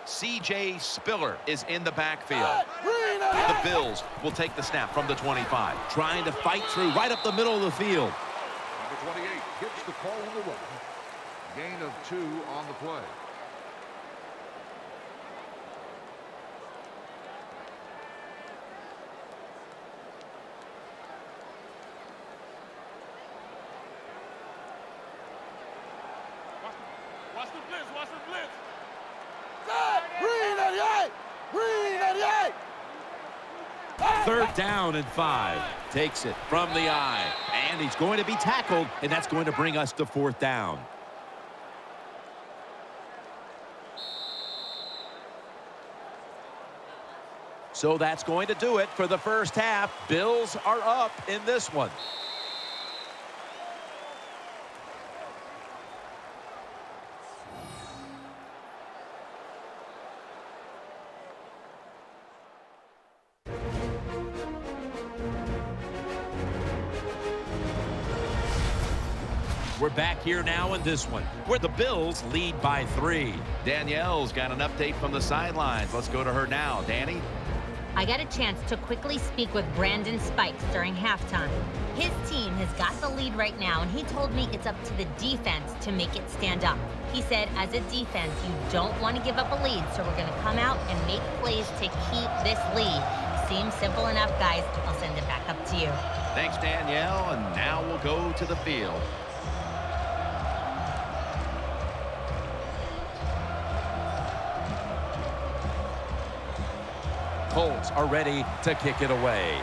C.J. Spiller is in the backfield. Green The Bills will take the snap from the 25, trying to fight through right up the middle of the field. Number 28 gets the call on the run. Gain of 2 on the play. Watch the blitz. Watch the blitz. Green 98. Green 98. 3rd down and 5. Takes it from the eye. And he's going to be tackled, and that's going to bring us to 4th down. So that's going to do it for the first half. Bills are up in this one. We're back here now in this one, where the Bills lead by 3. Danielle's got an update from the sidelines. Let's go to her now. Danny? I got a chance to quickly speak with Brandon Spikes during halftime. His team has got the lead right now, and he told me it's up to the defense to make it stand up. He said, as a defense, you don't want to give up a lead, so we're going to come out and make plays to keep this lead. Seems simple enough, guys. I'll send it back up to you. Thanks, Danielle, and now we'll go to the field. Colts are ready to kick it away.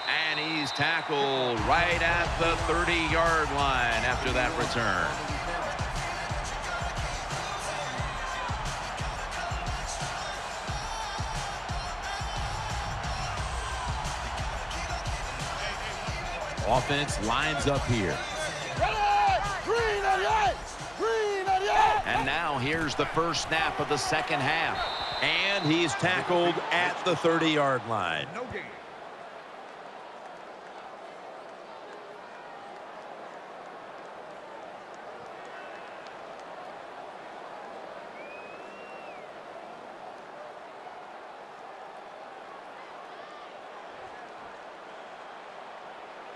And he's tackled right at the 30-yard line after that return. Offense lines up here. Green 98. Green 98. And now here's the first snap of the second half. And he's tackled at the 30-yard line. No gain.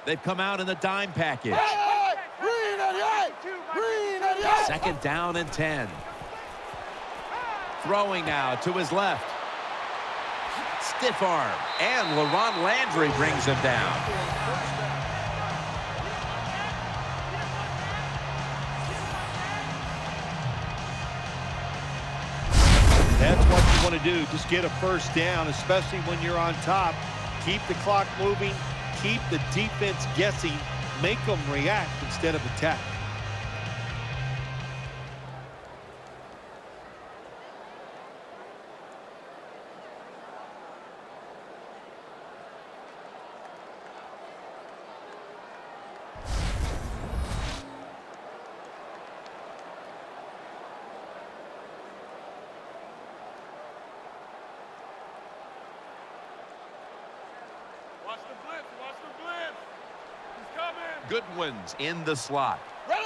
They've come out in the dime package. Green 98. Green 98. 2nd down and 10. Throwing now to his left. stiff arm. And LaRon Landry brings him down. That's what you want to do. Just get a first down, especially when you're on top. Keep the clock moving. Keep the defense guessing. Make them react instead of attack. Watch the blitz. Watch the blitz. He's coming. Goodwin's in the slot. Ready.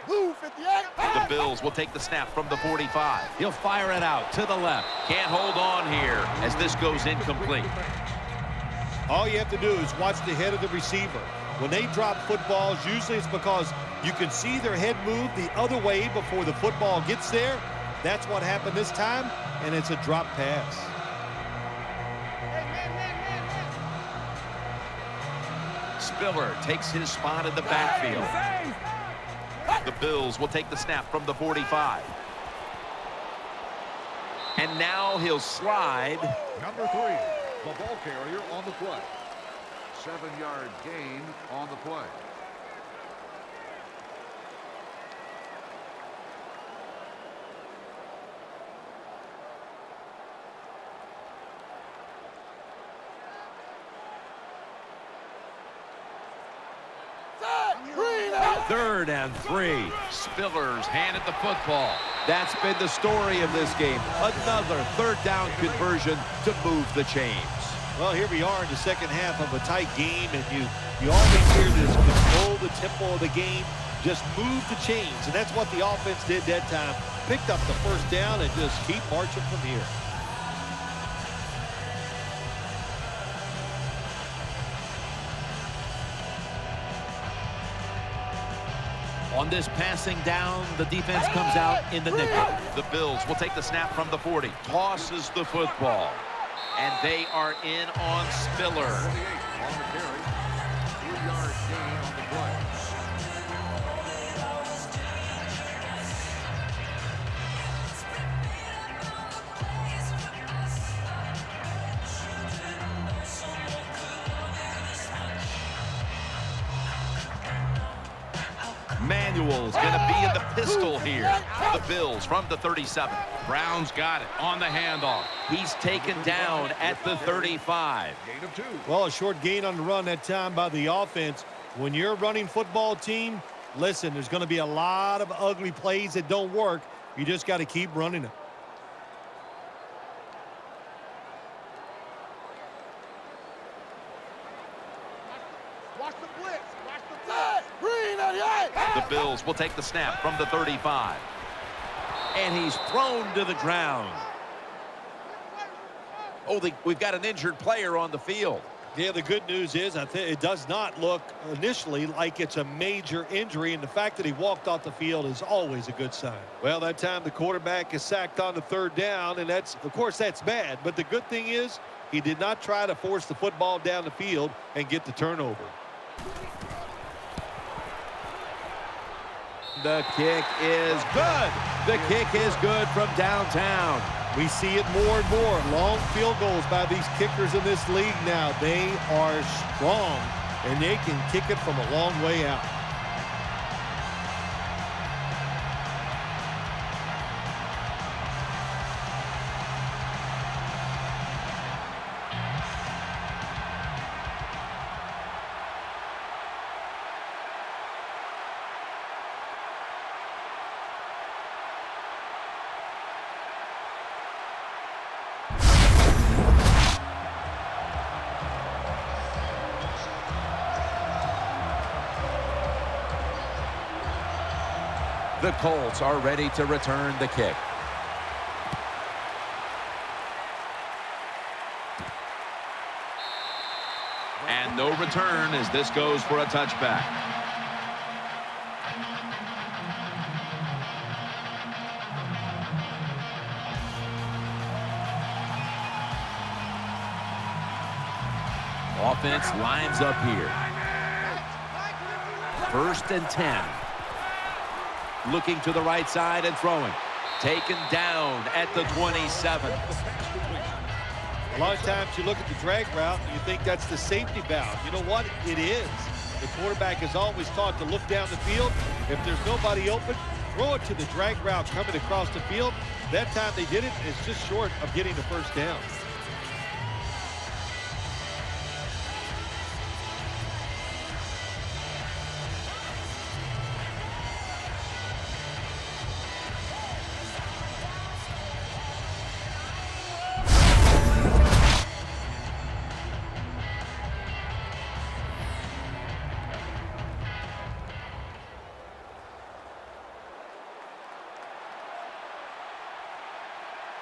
Blue 58. The Bills will take the snap from the 45. He'll fire it out to the left. Can't hold on here as this goes incomplete. All you have to do is watch the head of the receiver. When they drop footballs, usually it's because you can see their head move the other way before the football gets there. That's what happened this time, and it's a drop pass. Spiller takes his spot in the backfield. The Bills will take the snap from the 45. And now he'll slide. Number 3, the ball carrier on the play. 7-yard gain on the play. Third and 3. Spiller's handed the football. That's been the story of this game. Another third down conversion to move the chains. Well, here we are in the second half of a tight game, and you always hear this: control the tempo of the game, just move the chains, and that's what the offense did that time. Picked up the first down and just keep marching from here. On this passing down, the defense comes out in the nickel. The Bills will take the snap from the 40. Tosses the football. And they are in on Spiller. 48 on the carry. 3-yard gain on the play. Manuel's going to be in the pistol here. The Bills from the 37. Brown's got it on the handoff. He's taken down at the 35. Gain of 2. Well, a short gain on the run that time by the offense. When you're a running football team, listen, there's going to be a lot of ugly plays that don't work. You just got to keep running them. Watch the blitz. Watch the blitz. Green 88. The Bills will take the snap from the 35. And he's thrown to the ground. Oh, we've got an injured player on the field. Yeah, the good news is I think it does not look initially like it's a major injury, and the fact that he walked off the field is always a good sign. Well, that time the quarterback is sacked on the third down, and that's, of course, that's bad. But the good thing is he did not try to force the football down the field and get the turnover. The kick is good. The kick is good from downtown. We see it more and more. Long field goals by these kickers in this league now. They are strong, and they can kick it from a long way out. The Colts are ready to return the kick. And no return as this goes for a touchback. offense lines up here. 1st and 10. Looking to the right side and throwing. Taken down at the 27. A lot of times you look at the drag route and you think that's the safety valve. You know what? It is. The quarterback is always taught to look down the field. If there's nobody open, throw it to the drag route coming across the field. That time they did it, and it's just short of getting the first down.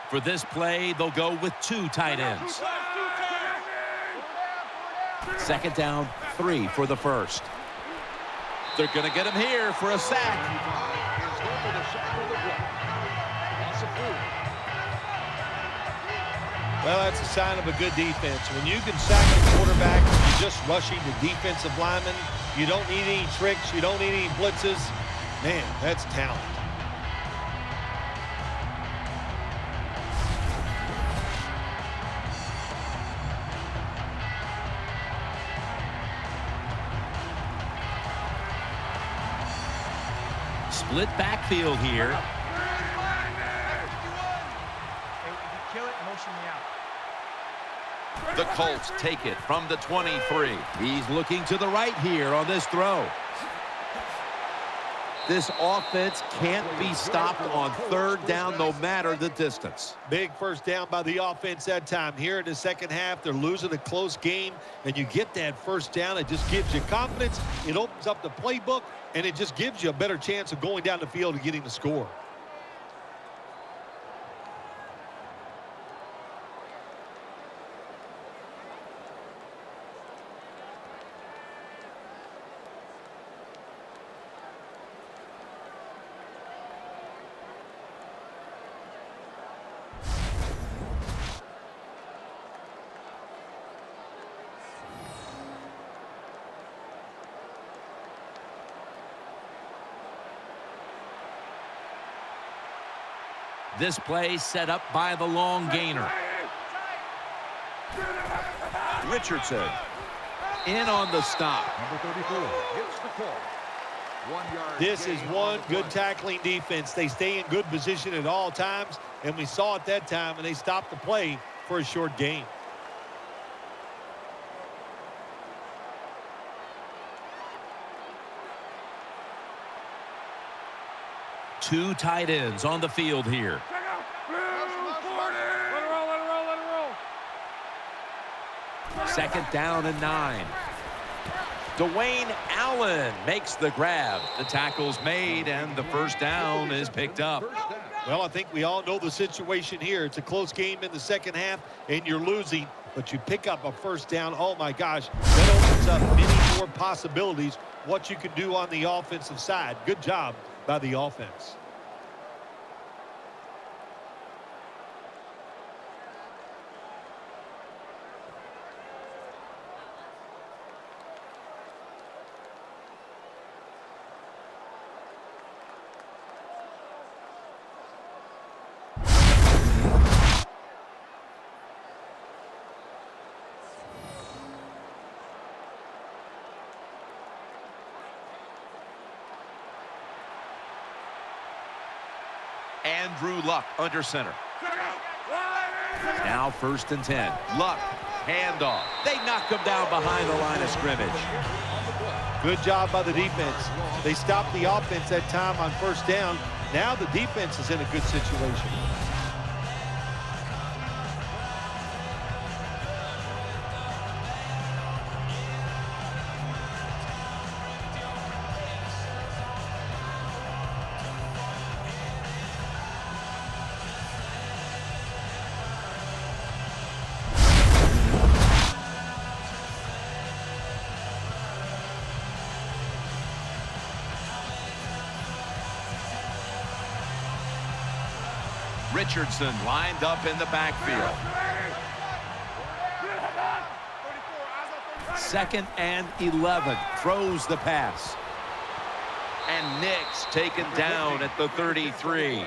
For this play, they'll go with 2 tight ends. 2nd down, 3 for the first. They're going to get him here for a sack. Well, that's a sign of a good defense. When you can sack the quarterback, you're just rushing the defensive lineman. You don't need any tricks. You don't need any blitzes. Man, that's talent. Split backfield here. The Colts take it from the 23. He's looking to the right here on this throw. This offense can't be stopped on 3rd down no matter the distance. Big first down by the offense that time. Here in the second half, they're losing a close game, and you get that first down. It just gives you confidence. It opens up the playbook, and it just gives you a better chance of going down the field and getting the score. This play set up by the long gainer. Richardson in on the stop. Number 34 gets the call. 1 yard. This is one good tackling defense. They stay in good position at all times, and we saw it that time, and they stopped the play for a short gain. Two tight ends on the field here. Second down and 9. Dwayne Allen makes the grab. The tackle's made, and the first down is picked up. Well, I think we all know the situation here. It's a close game in the second half, and you're losing, but you pick up a first down. Oh, my gosh. That opens up many more possibilities what you can do on the offensive side. Good job by the offense. Andrew Luck under center. Now 1st and 10. Luck, handoff. They knock him down behind the line of scrimmage. Good job by the defense. They stopped the offense that time on first down. Now the defense is in a good situation. Richardson lined up in the backfield. 2nd and 11. Throws the pass. And Nick's taken down at the 33.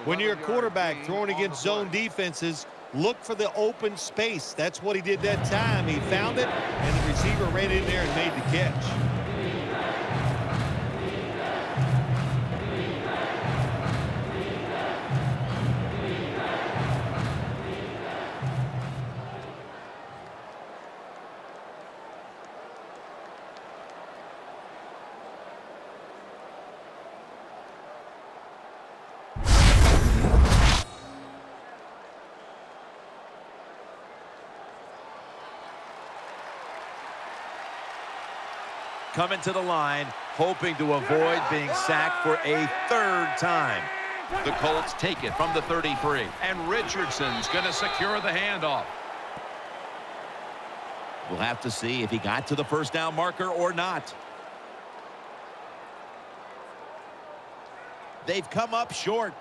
When you're a quarterback throwing against zone defenses, look for the open space. That's what he did that time. He found it, and the receiver ran in there and made the catch. Coming to the line, hoping to avoid being sacked for a 3rd time. The Colts take it from the 33, and Richardson's going to secure the handoff. We'll have to see if he got to the first down marker or not. They've come up short.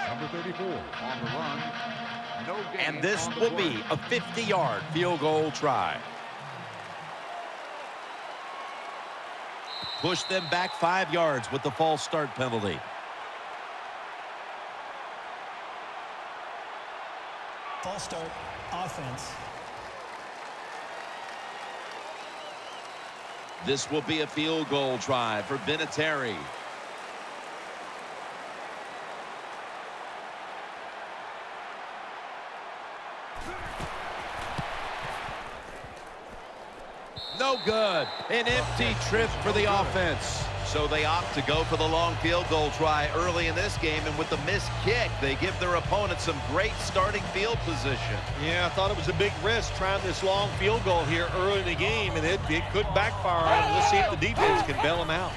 Number 34 on the run. No gain. And this will be a 50-yard field goal try. Push them back 5 yards with the false start penalty. False start, offense. This will be a field goal try for Vinatieri. No good. An empty trip for the offense. So they opt to go for the long field goal try early in this game, and with the missed kick, they give their opponent some great starting field position. Yeah, I thought it was a big risk trying this long field goal here early in the game, and it could backfire on them. Let's see if the defense can bail them out.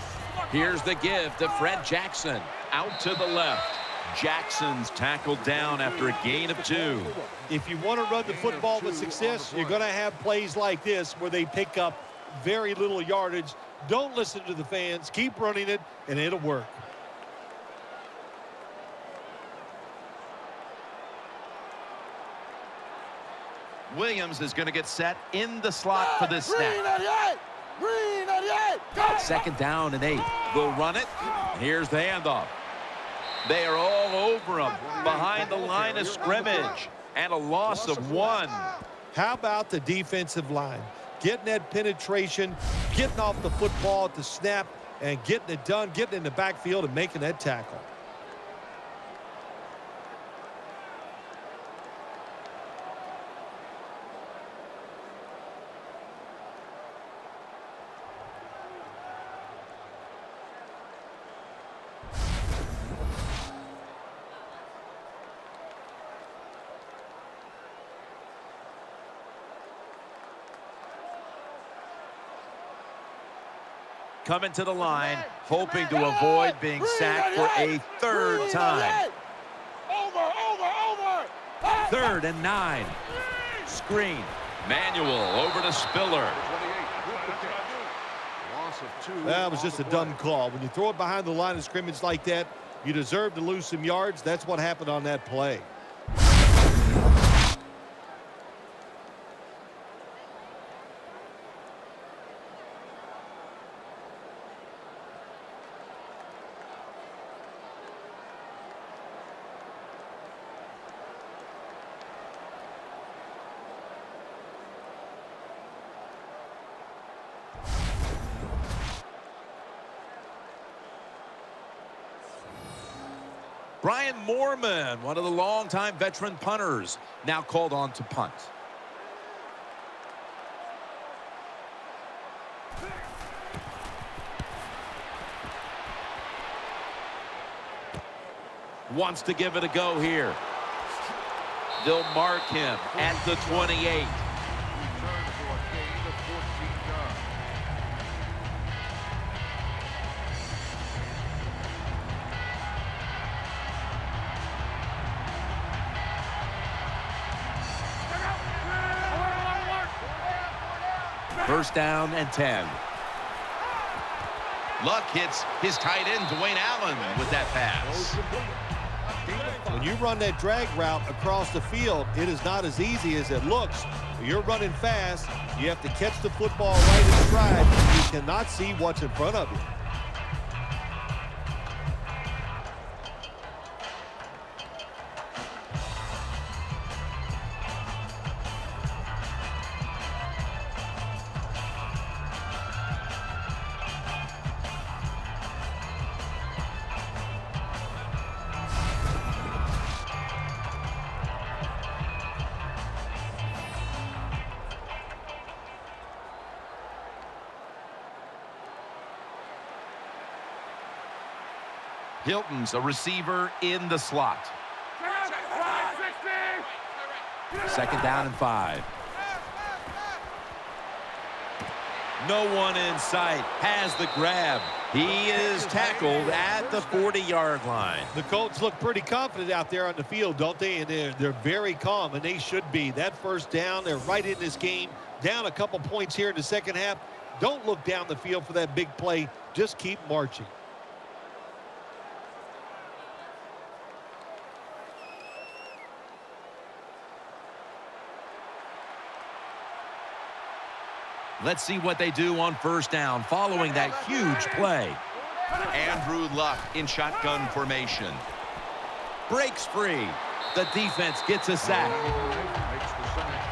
Here's the give to Fred Jackson. Out to the left. Jackson's tackled down after a gain of 2. If you want to run the football with success, you're going to have plays like this where they pick up very little yardage. Don't listen to the fans. Keep running it, and it'll work. Williams is going to get set in the slot for this snap. Green 88. 2nd down and 8. They'll run it. Here's the handoff. They are all over him behind the line of scrimmage, and a loss of 1. How about the defensive line? Getting that penetration, getting off the football at the snap, and getting it done, getting in the backfield and making that tackle. Coming to the line, hoping to avoid being sacked for a 3rd time. Over. 3rd and 9. Screen. Manuel over to Spiller. That was just a dumb call. When you throw it behind the line of scrimmage like that, you deserve to lose some yards. That's what happened on that play. Brian Moorman, one of the longtime veteran punters, now called on to punt. Wants to give it a go here. They'll mark him at the 28. Return for a gain of 14 yards. First down and 10. Luck hits his tight end, Dwayne Allen, with that pass. When you run that drag route across the field, it is not as easy as it looks. You're running fast. You have to catch the football right in stride. You cannot see what's in front of you. Hilton's a receiver in the slot. Second down and 5. No one in sight. Has the grab. He is tackled at the 40-yard line. The Colts look pretty confident out there on the field, don't they? And they're very calm, and they should be. That first down, they're right in this game. Down a couple points here in the second half. Don't look down the field for that big play. Just keep marching. Let's see what they do on first down following that huge play. Andrew Luck in shotgun formation. Breaks free. The defense gets a sack. Makes the sack.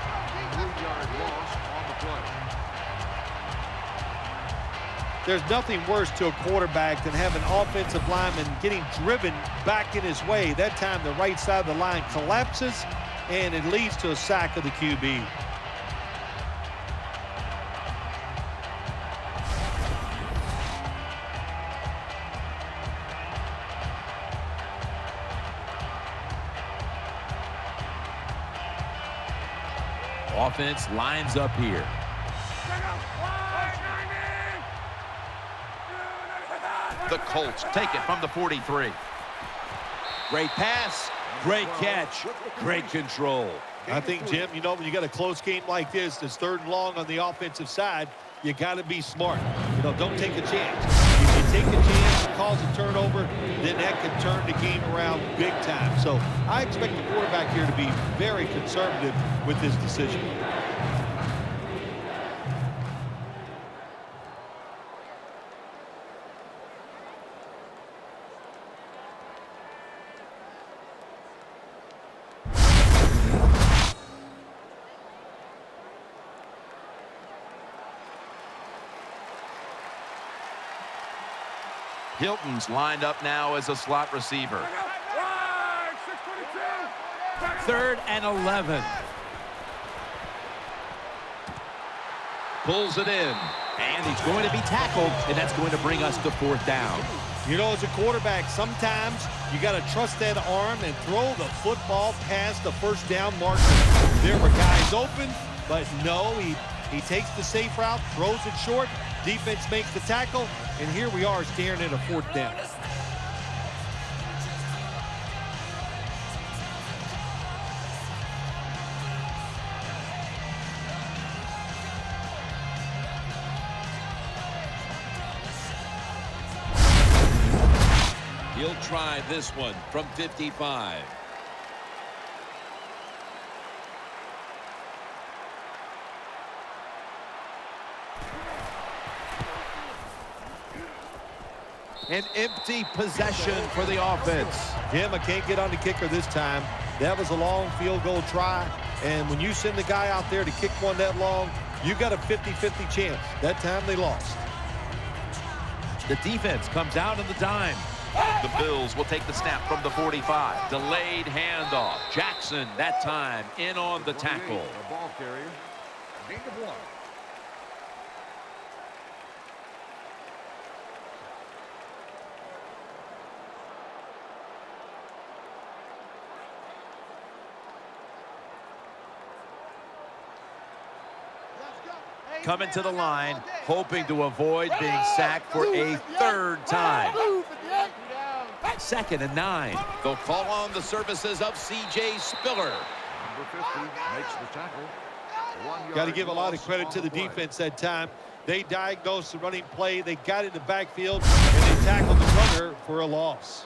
3-yard loss on the play. There's nothing worse to a quarterback than having an offensive lineman getting driven back in his way. That time the right side of the line collapses, and it leads to a sack of the QB. Offense lines up here. The Colts take it from the 43. Great pass, great catch, great control. I think, Jim, you know, when you got a close game like this, it's 3rd and long on the offensive side, you got to be smart. You know, don't take a chance. If you take a chance and cause a turnover, then that can turn the game around big time. So I expect the quarterback here to be very conservative with this decision. Hilton's lined up now as a slot receiver. 3rd and 11. Pulls it in, and he's going to be tackled, and that's going to bring us to 4th down. You know, as a quarterback, sometimes you got to trust that arm and throw the football past the first down marker. There were guys open, but no, he takes the safe route, throws it short, defense makes the tackle, and here we are staring at a 4th down. He'll try this one from 55. An empty possession for the offense. Jim, I can't get on the kicker this time. That was a long field goal try, and when you send the guy out there to kick one that long, you got a 50-50 chance. That time they lost. The defense comes out on the dime. The Bills will take the snap from the 45. Delayed handoff. Jackson, that time, in on the tackle. The ball carrier. Gain of 1. coming to the line, hoping to avoid being sacked for a third time. 2nd and 9. They'll call on the services of C.J. Spiller. Number 50 makes the tackle. Got to give a lot of credit to the defense that time. They diagnosed the running play. They got in the backfield, and they tackled the runner for a loss.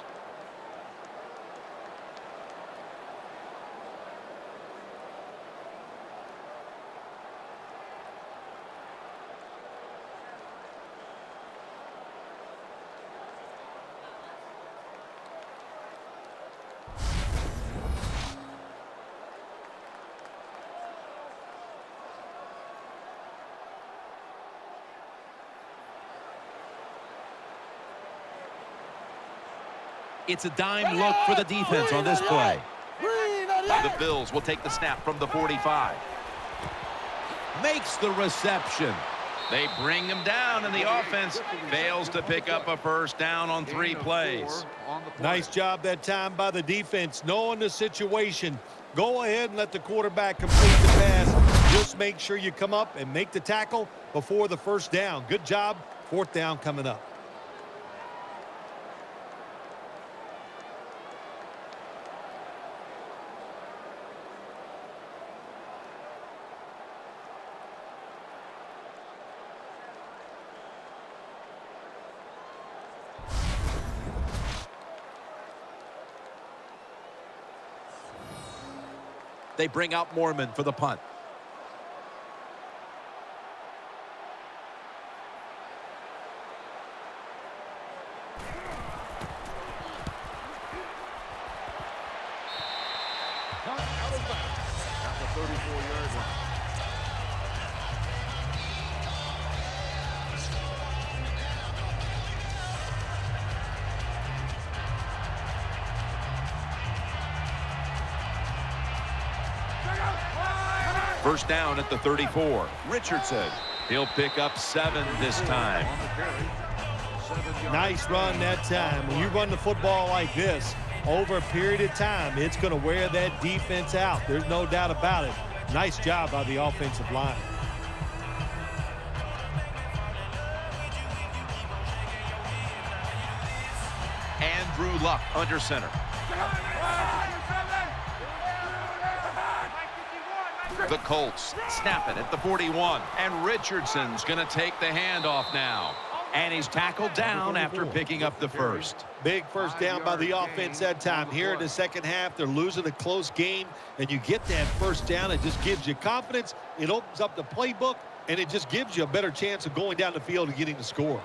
It's a dime look for the defense on this play. The Bills will take the snap from the 45. Makes the reception. They bring him down, and the offense fails to pick up a first down on 3 plays. Nice job that time by the defense, knowing the situation. Go ahead and let the quarterback complete the pass. Just make sure you come up and make the tackle before the first down. Good job. 4th down coming up. They bring out Mormon for the punt. Punt out of bounds at the 34-yard line. First down at the 34. Richardson. He'll pick up 7 this time. Nice run that time. When you run the football like this, over a period of time, it's going to wear that defense out. There's no doubt about it. Nice job by the offensive line. Andrew Luck under center. The Colts snap it at the 41. And Richardson's going to take the handoff now. And he's tackled down after picking up the first. Big first down by the offense that time. Here in the second half, they're losing a close game, and you get that first down. It just gives you confidence. It opens up the playbook, and it just gives you a better chance of going down the field and getting the score.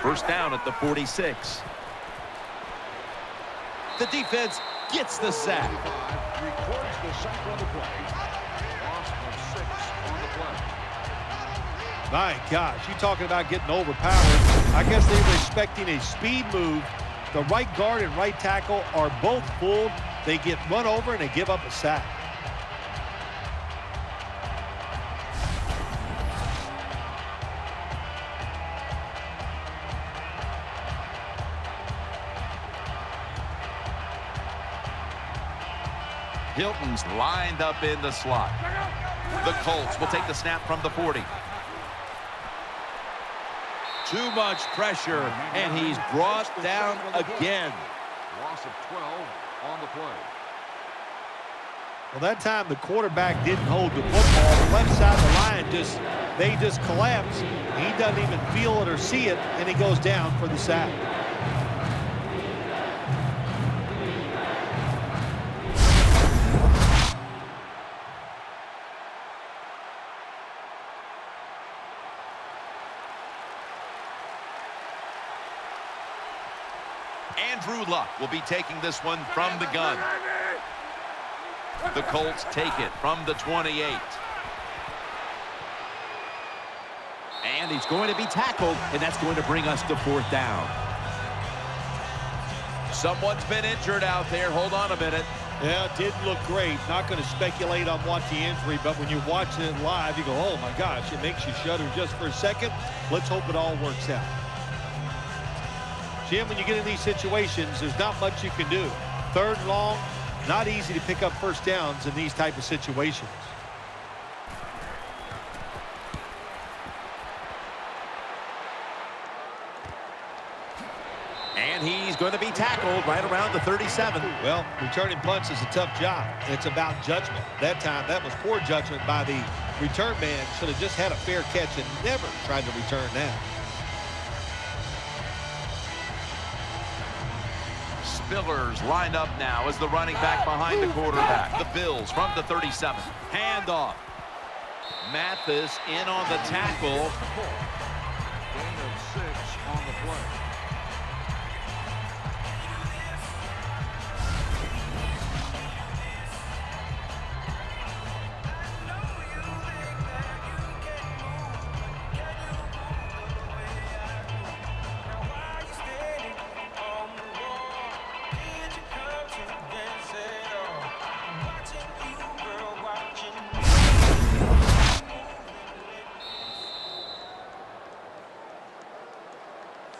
First down at the 46. The defense gets the sack. Records the sack on the play. Loss of 6 on the play. My gosh, you talking about getting overpowered. I guess they were expecting a speed move. The right guard and right tackle are both fooled. They get run over and they give up a sack. Hilton's lined up in the slot. The Colts will take the snap from the 40. Too much pressure, and he's brought down again. Loss of 12 on the play. Well, that time the quarterback didn't hold the football. The left side of the line they just collapse. He doesn't even feel it or see it, and he goes down for the sack. Andrew Luck will be taking this one from the gun. The Colts take it from the 28. And he's going to be tackled, and that's going to bring us to 4th down. Someone's been injured out there. Hold on a minute. Yeah, it didn't look great. Not going to speculate on what the injury, but when you're watching it live, you go, oh my gosh, it makes you shudder just for a second. Let's hope it all works out. Jim, when you get in these situations, there's not much you can do. Third and long, not easy to pick up first downs in these type of situations. And he's going to be tackled right around the 37. Well, returning punts is a tough job. It's about judgment. That time, that was poor judgment by the return man. Should have just had a fair catch and never tried to return that. Spillers lined up now as the running back behind the quarterback. The Bills from the 37. Handoff. Mathis in on the tackle. Gain of 6 on the play.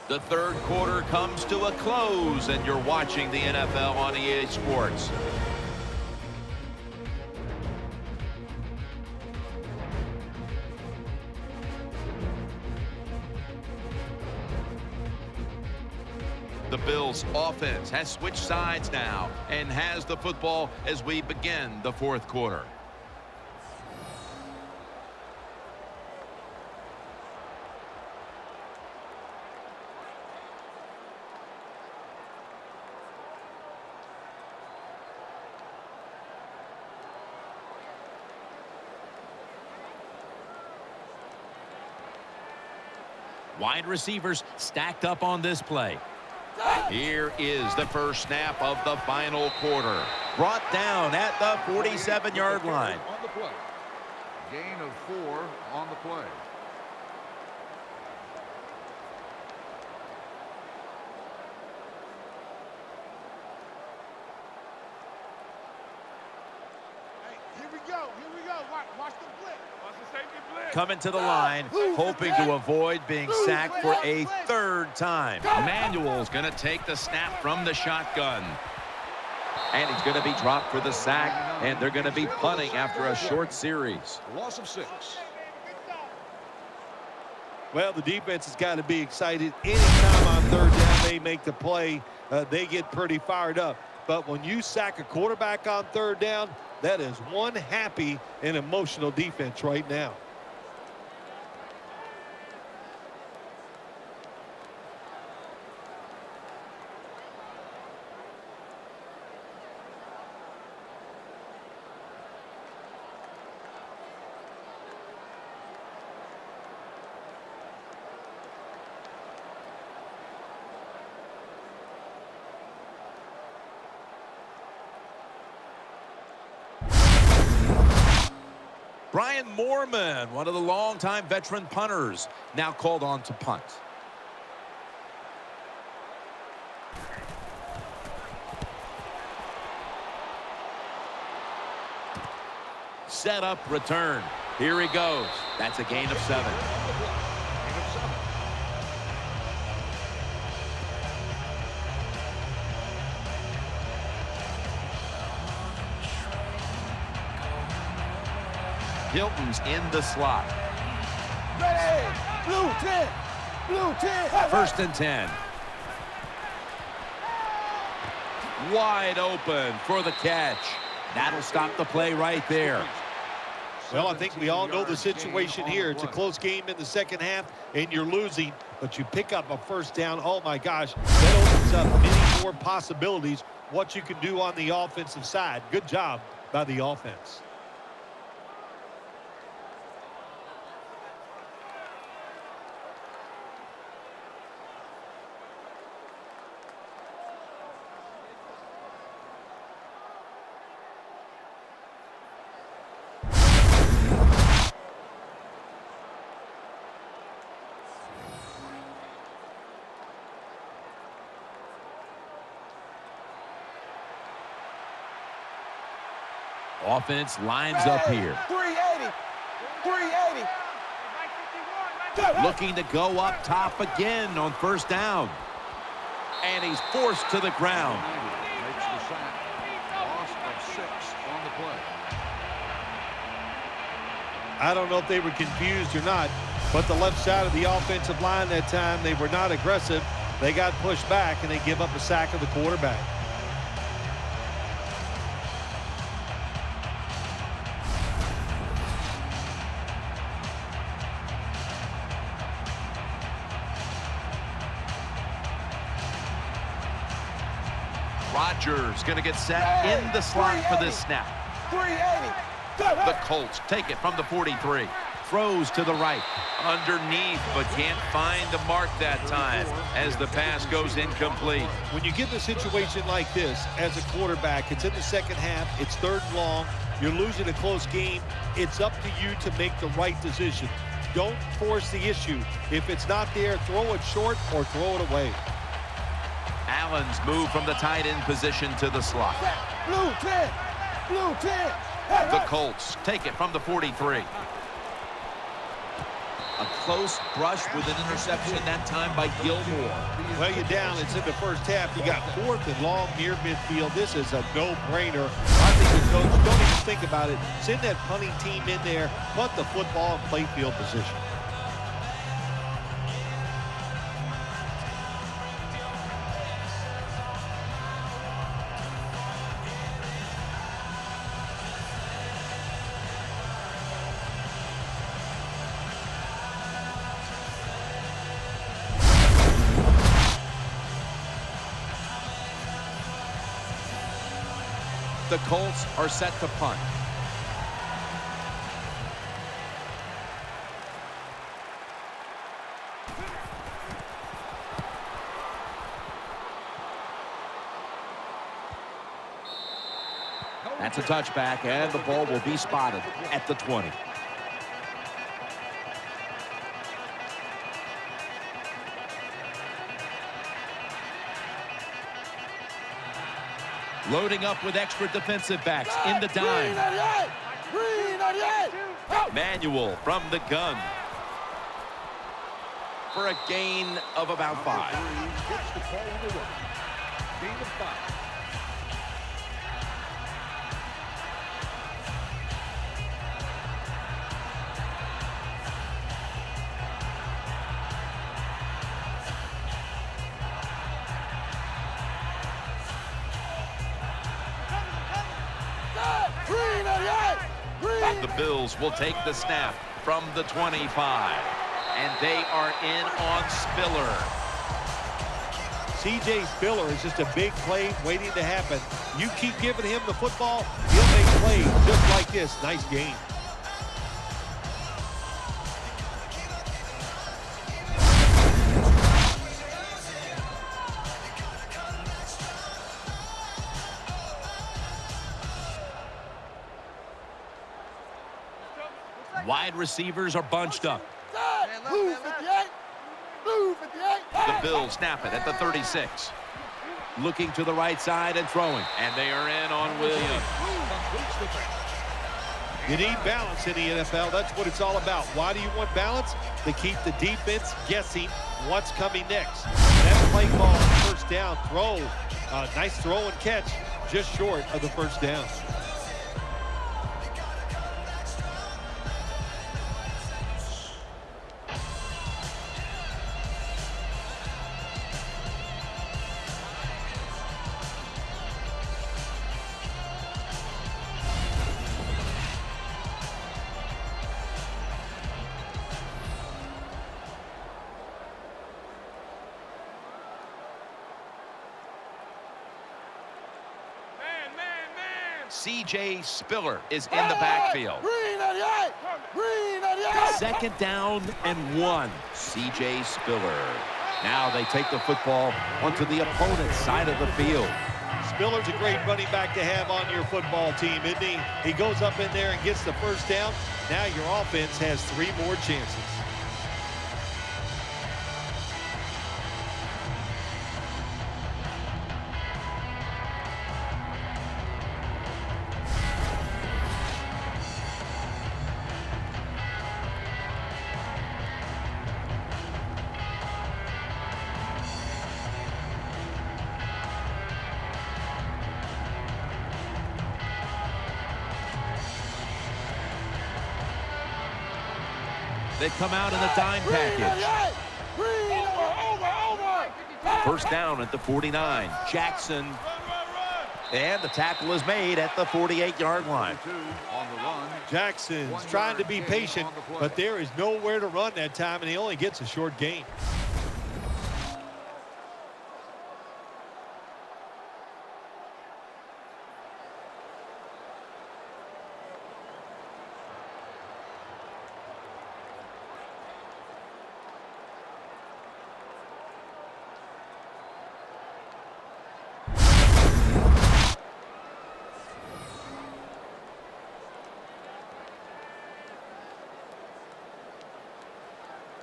The third quarter comes to a close, and you're watching the NFL on EA Sports. The Bills' offense has switched sides now and has the football as we begin the fourth quarter. Wide receivers stacked up on this play. Here is the first snap of the final quarter. Brought down at the 47-yard line. On the play. Gain of 4 on the play. Hey, here we go. Here we go. Watch the blitz. Watch the safety blitz. Coming to the line, hoping to avoid being sacked for a third time. Manuel's going to take the snap from the shotgun. And he's going to be dropped for the sack, and they're going to be punting after a short series. Loss of 6. Well, the defense has got to be excited. Anytime on third down they make the play, they get pretty fired up. But when you sack a quarterback on third down, that is one happy and emotional defense right now. Brian Moorman, one of the longtime veteran punters, now called on to punt. Set up, return. Here he goes. That's a gain of 7. Hilton's in the slot. Ready. Blue 10. Blue 10. First and 10. Wide open for the catch. That'll stop the play right there. Well, I think we all know the situation here. It's a close game in the second half, and you're losing, but you pick up a first down. Oh, my gosh. That opens up many more possibilities, what you can do on the offensive side. Good job by the offense. Offense lines up here. 380. 380. Looking to go up top again on first down. And he's forced to the ground. Makes the sack. Loss of 6 on the play. I don't know if they were confused or not, but the left side of the offensive line that time, they were not aggressive. They got pushed back, and they give up a sack of the quarterback. Rodgers going to get set in the slot for this snap. 380. The Colts take it from the 43. Throws to the right. Underneath, but can't find the mark that time as the pass goes incomplete. When you get in a situation like this as a quarterback, it's in the second half, it's 3rd and long, you're losing a close game, it's up to you to make the right decision. Don't force the issue. If it's not there, throw it short or throw it away. Allen's moved from the tight end position to the slot. Blue 10. Blue 10. The Colts take it from the 43. A close brush with an interception that time by Gilmore. Well, you're down. It's in the first half. You got 4th and long near midfield. This is a no-brainer. I think the coach, don't even think about it. Send that punting team in there, punt the football in playfield position. The Colts are set to punt. That's a touchback, and the ball will be spotted at the 20. Loading up with extra defensive backs in the dime. 398. Manuel from the gun for a gain of about 5. Gets the call on the run. Gain of 5. The Bills will take the snap from the 25. And they are in on Spiller. C.J. Spiller is just a big play waiting to happen. You keep giving him the football, he'll make plays just like this. Nice game. Wide receivers are bunched up. Blue 58. Blue 58. The Bills snap it at the 36. Looking to the right side and throwing. And they are in on Williams. You need balance in the NFL. That's what it's all about. Why do you want balance? To keep the defense guessing what's coming next. That play call on first down throw. Nice throw and catch. Just short of the first down. C.J. Spiller is in the backfield. Green 88. Green 88. Second down and 1. C.J. Spiller. Now they take the football onto the opponent's side of the field. Spiller's a great running back to have on your football team, isn't he? He goes up in there and gets the first down. Now your offense has 3 more chances. They come out in the dime package. First down at the 49. Jackson. And the tackle is made at the 48-yard line. Jackson's trying to be patient, but there is nowhere to run that time, and he only gets a short gain.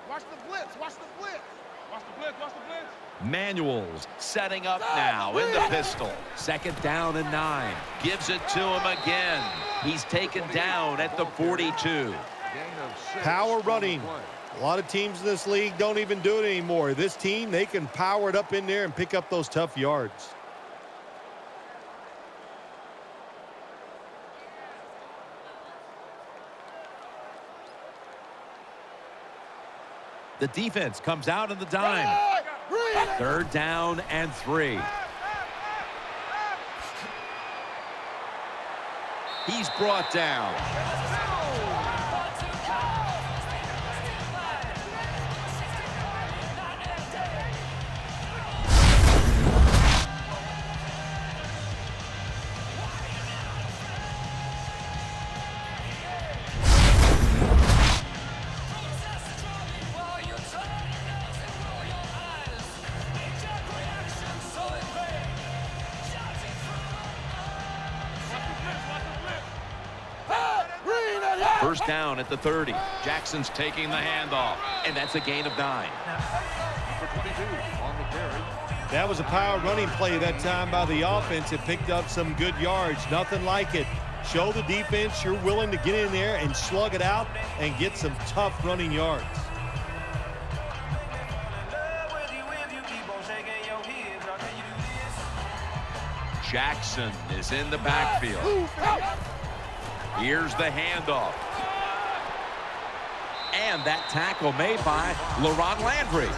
Watch the blitz. Watch the blitz. Watch the blitz. Watch the blitz. Manuels setting up now in the pistol. Second down and 9. Gives it to him again. He's taken down at the 42. Power running. A lot of teams in this league don't even do it anymore. This team, they can power it up in there and pick up those tough yards. The defense comes out in the dime. Third down and 3. He's brought down. First down at the 30. Jackson's taking the handoff, and that's a gain of 9. That was a power running play that time by the offense. It picked up some good yards. Nothing like it. Show the defense you're willing to get in there and slug it out and get some tough running yards. Jackson is in the backfield. Here's the handoff. And that tackle made by LaRon Landry.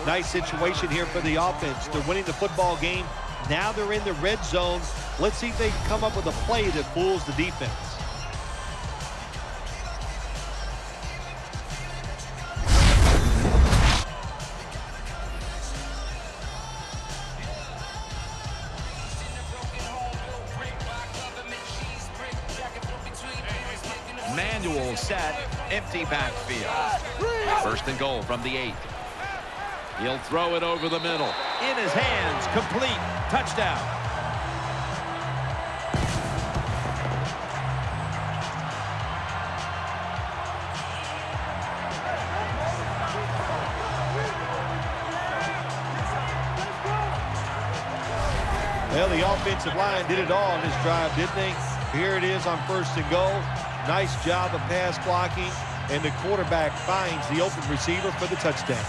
Nice situation here for the offense. They're winning the football game. Now they're in the red zone. Let's see if they can come up with a play that fools the defense. Manuel set, empty backfield. First and goal from the 8. He'll throw it over the middle. In his hands, complete. Touchdown. Well, the offensive line did it all on this drive, didn't they? Here it is on first and goal. Nice job of pass blocking, and the quarterback finds the open receiver for the touchdown.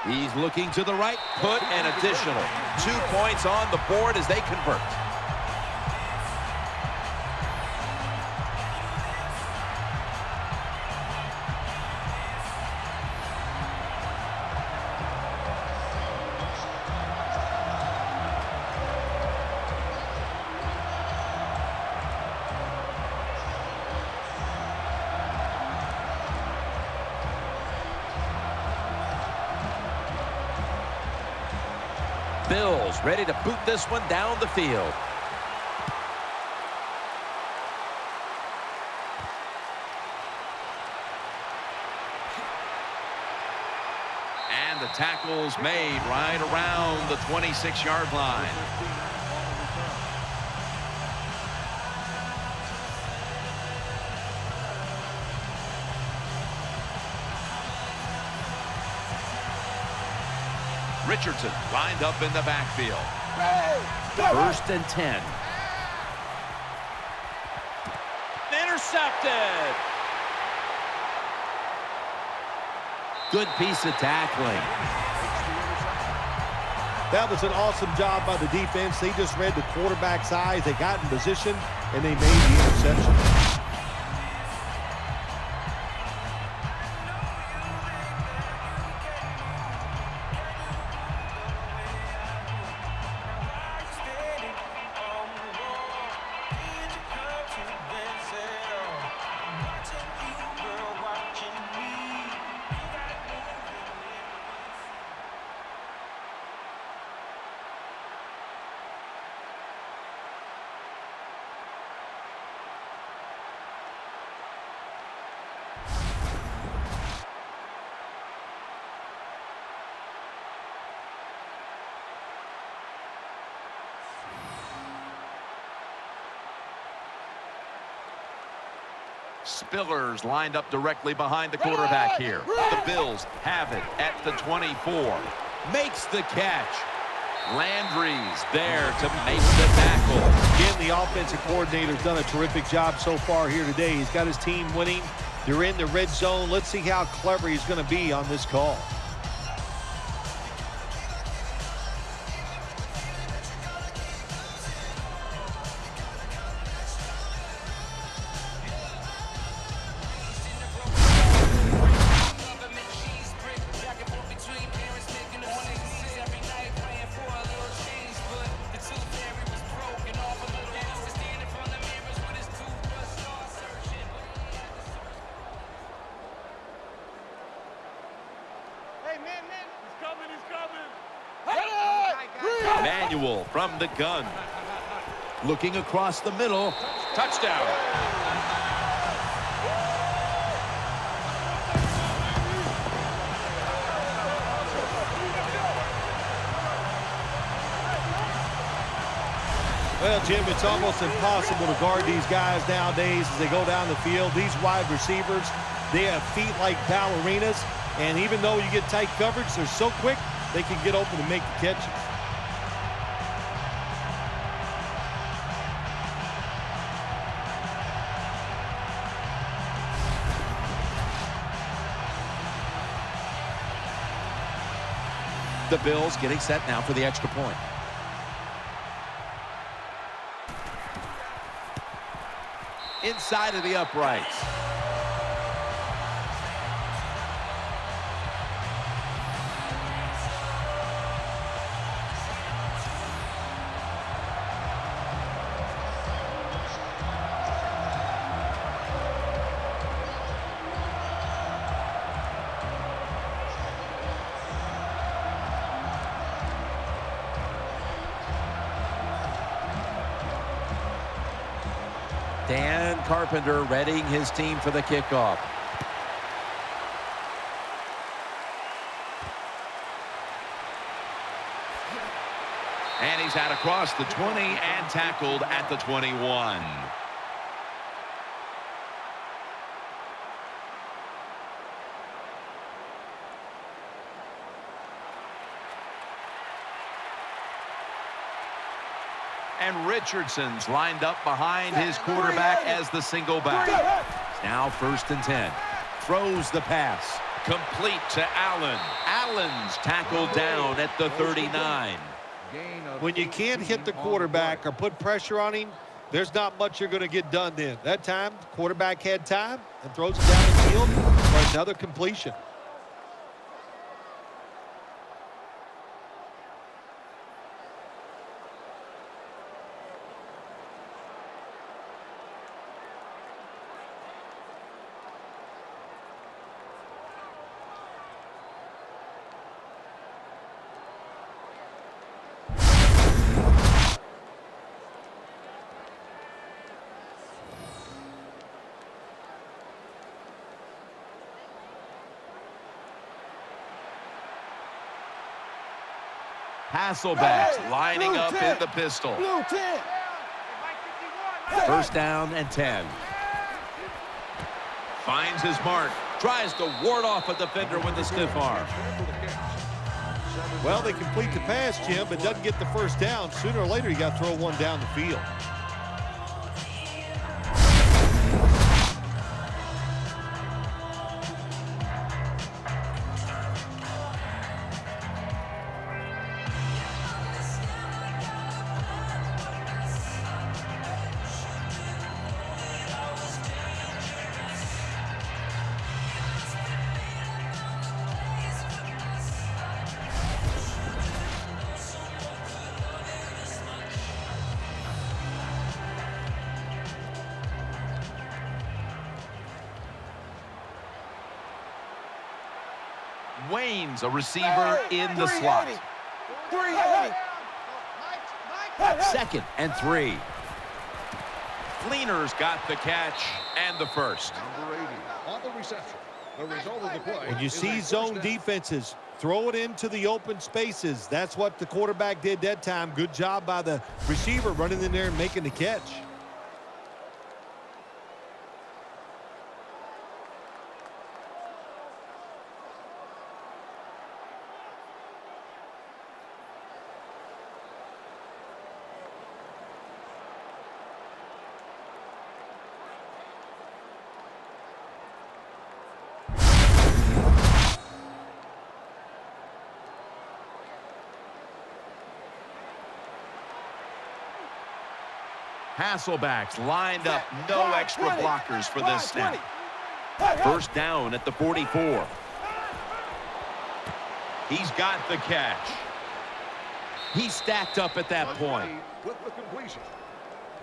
He's looking to the right, put an additional 2 points on the board as they convert. Bills ready to boot this one down the field. And the tackle's made right around the 26-yard line. Richardson lined up in the backfield. First and 10. Intercepted. Good piece of tackling. That was an awesome job by the defense. They just read the quarterback's eyes. They got in position, and they made the interception. Spillers lined up directly behind the quarterback here. The Bills have it at the 24. Makes the catch. Landry's there to make the tackle. Again, the offensive coordinator's done a terrific job so far here today. He's got his team winning. They're in the red zone. Let's see how clever he's going to be on this call. Manuel from the gun. Looking across the middle. Touchdown. Well, Jim, it's almost impossible to guard these guys nowadays as they go down the field. These wide receivers, they have feet like ballerinas, and even though you get tight coverage, they're so quick, they can get open and make the catches. The Bills getting set now for the extra point. Inside of the uprights. Dan Carpenter readying his team for the kickoff. And he's out across the 20 and tackled at the 21. And Richardson's lined up behind his quarterback as the single back. Now first and 10. Throws the pass. Complete to Allen. Allen's tackled down at the 39. When you can't hit the quarterback or put pressure on him, there's not much you're going to get done then. That time, the quarterback had time and throws it down the field for another completion. Hasselbeck's lining up in the pistol. First down and 10. Finds his mark. Tries to ward off a defender with the stiff arm. Well, they complete the pass, Jim, but doesn't get the first down. Sooner or later, you got to throw one down the field. Wayne's a receiver in the slot. 380. 2nd and 3. Fleener's got the catch and the first. Number 80 on the reception. The result of the play. When you see zone defenses, throw it into the open spaces. That's what the quarterback did that time. Good job by the receiver running in there and making the catch. Hasselback's lined up, no extra blockers for this snap. First down at the 44. He's got the catch. He's stacked up at that point. With the completion.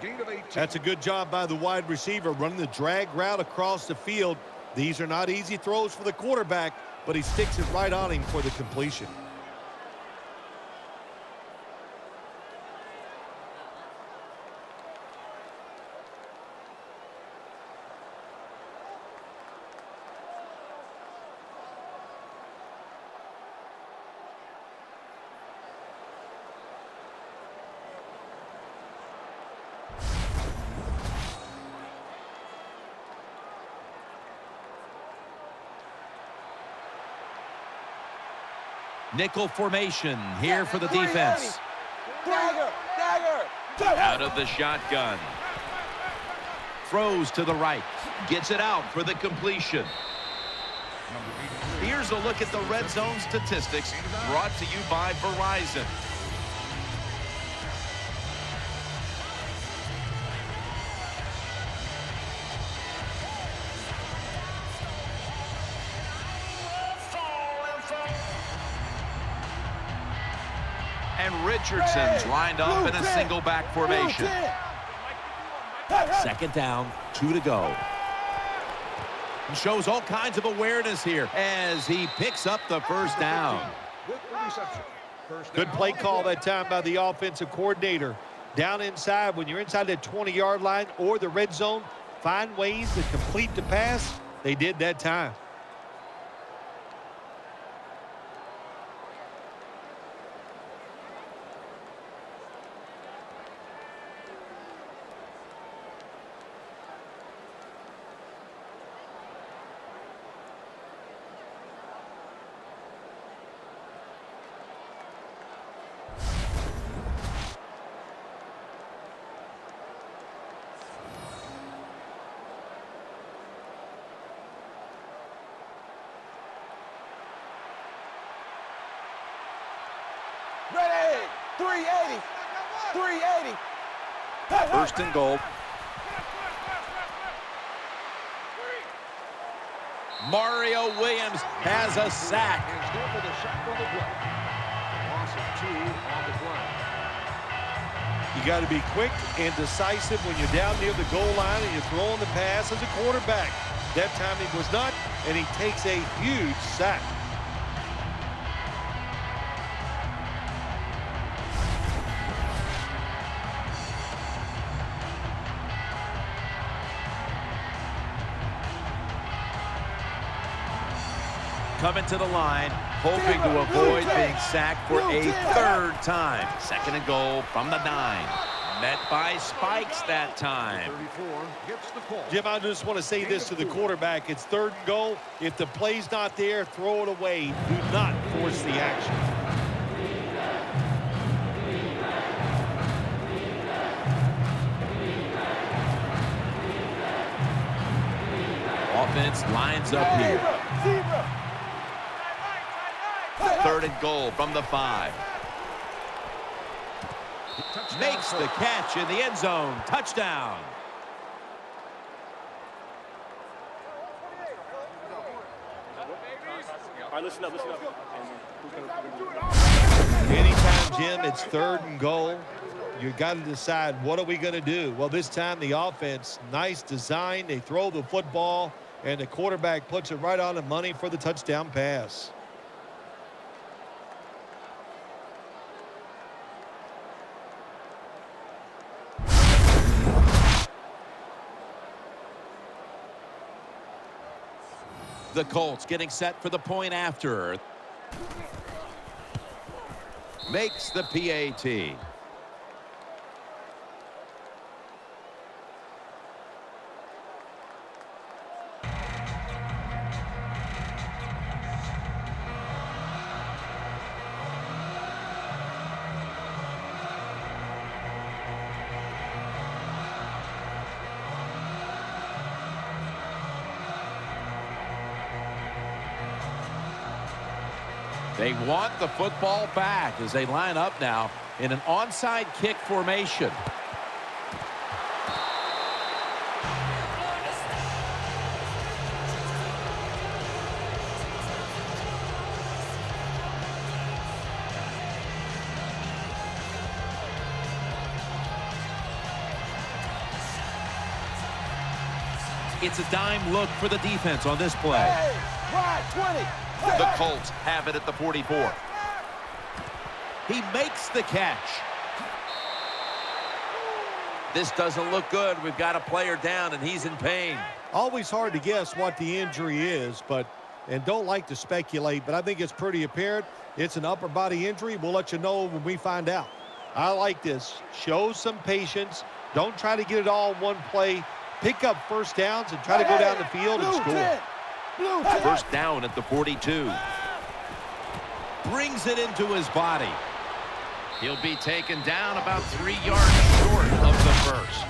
Gain of 18. That's a good job by the wide receiver running the drag route across the field. These are not easy throws for the quarterback, but he sticks it right on him for the completion. Nickel formation here for the defense. Out of the shotgun. Throws to the right. Gets it out for the completion. Here's a look at the red zone statistics brought to you by Verizon. And Richardson's lined up in a single back formation. 2nd down, 2 to go. And shows all kinds of awareness here as he picks up the first down. Good play call that time by the offensive coordinator. Down inside, when you're inside that 20-yard line or the red zone, find ways to complete the pass. They did that time. Ready. 380. 380. 1st and goal. Mario Williams has a sack. Is there for the sack on the play. Loss of 2 on the play. You got to be quick and decisive when you're down near the goal line and you're throwing the pass as a quarterback. That time he was not, and he takes a huge sack. Coming to the line, hoping to avoid being sacked for a 3rd time. 2nd and goal from the 9. Met by spikes that time. 34 gets the call. Jim, I just want to say this to the quarterback. It's 3rd and goal. If the play's not there, throw it away. Do not force the action. offense lines up here. Third and goal from the 5. Makes the catch in the end zone. Touchdown. All right, listen up. Anytime, Jim, it's third and goal, you got to decide, what are we going to do? Well, this time the offense, nice design. They throw the football, and the quarterback puts it right on the money for the touchdown pass. The Colts getting set for the point after. Makes the PAT. They want the football back as they line up now in an onside kick formation. It's a dime look for the defense on this play. Hey, right, 20. The Colts have it at the 44. He makes the catch. This doesn't look good. We've got a player down, and he's in pain. Always hard to guess what the injury is, and don't like to speculate, but I think it's pretty apparent. It's an upper body injury. We'll let you know when we find out. I like this. Show some patience. Don't try to get it all in one play. Pick up first downs and try to go down the field and score. First down at the 42. Brings it into his body. He'll be taken down about 3 yards short of the first.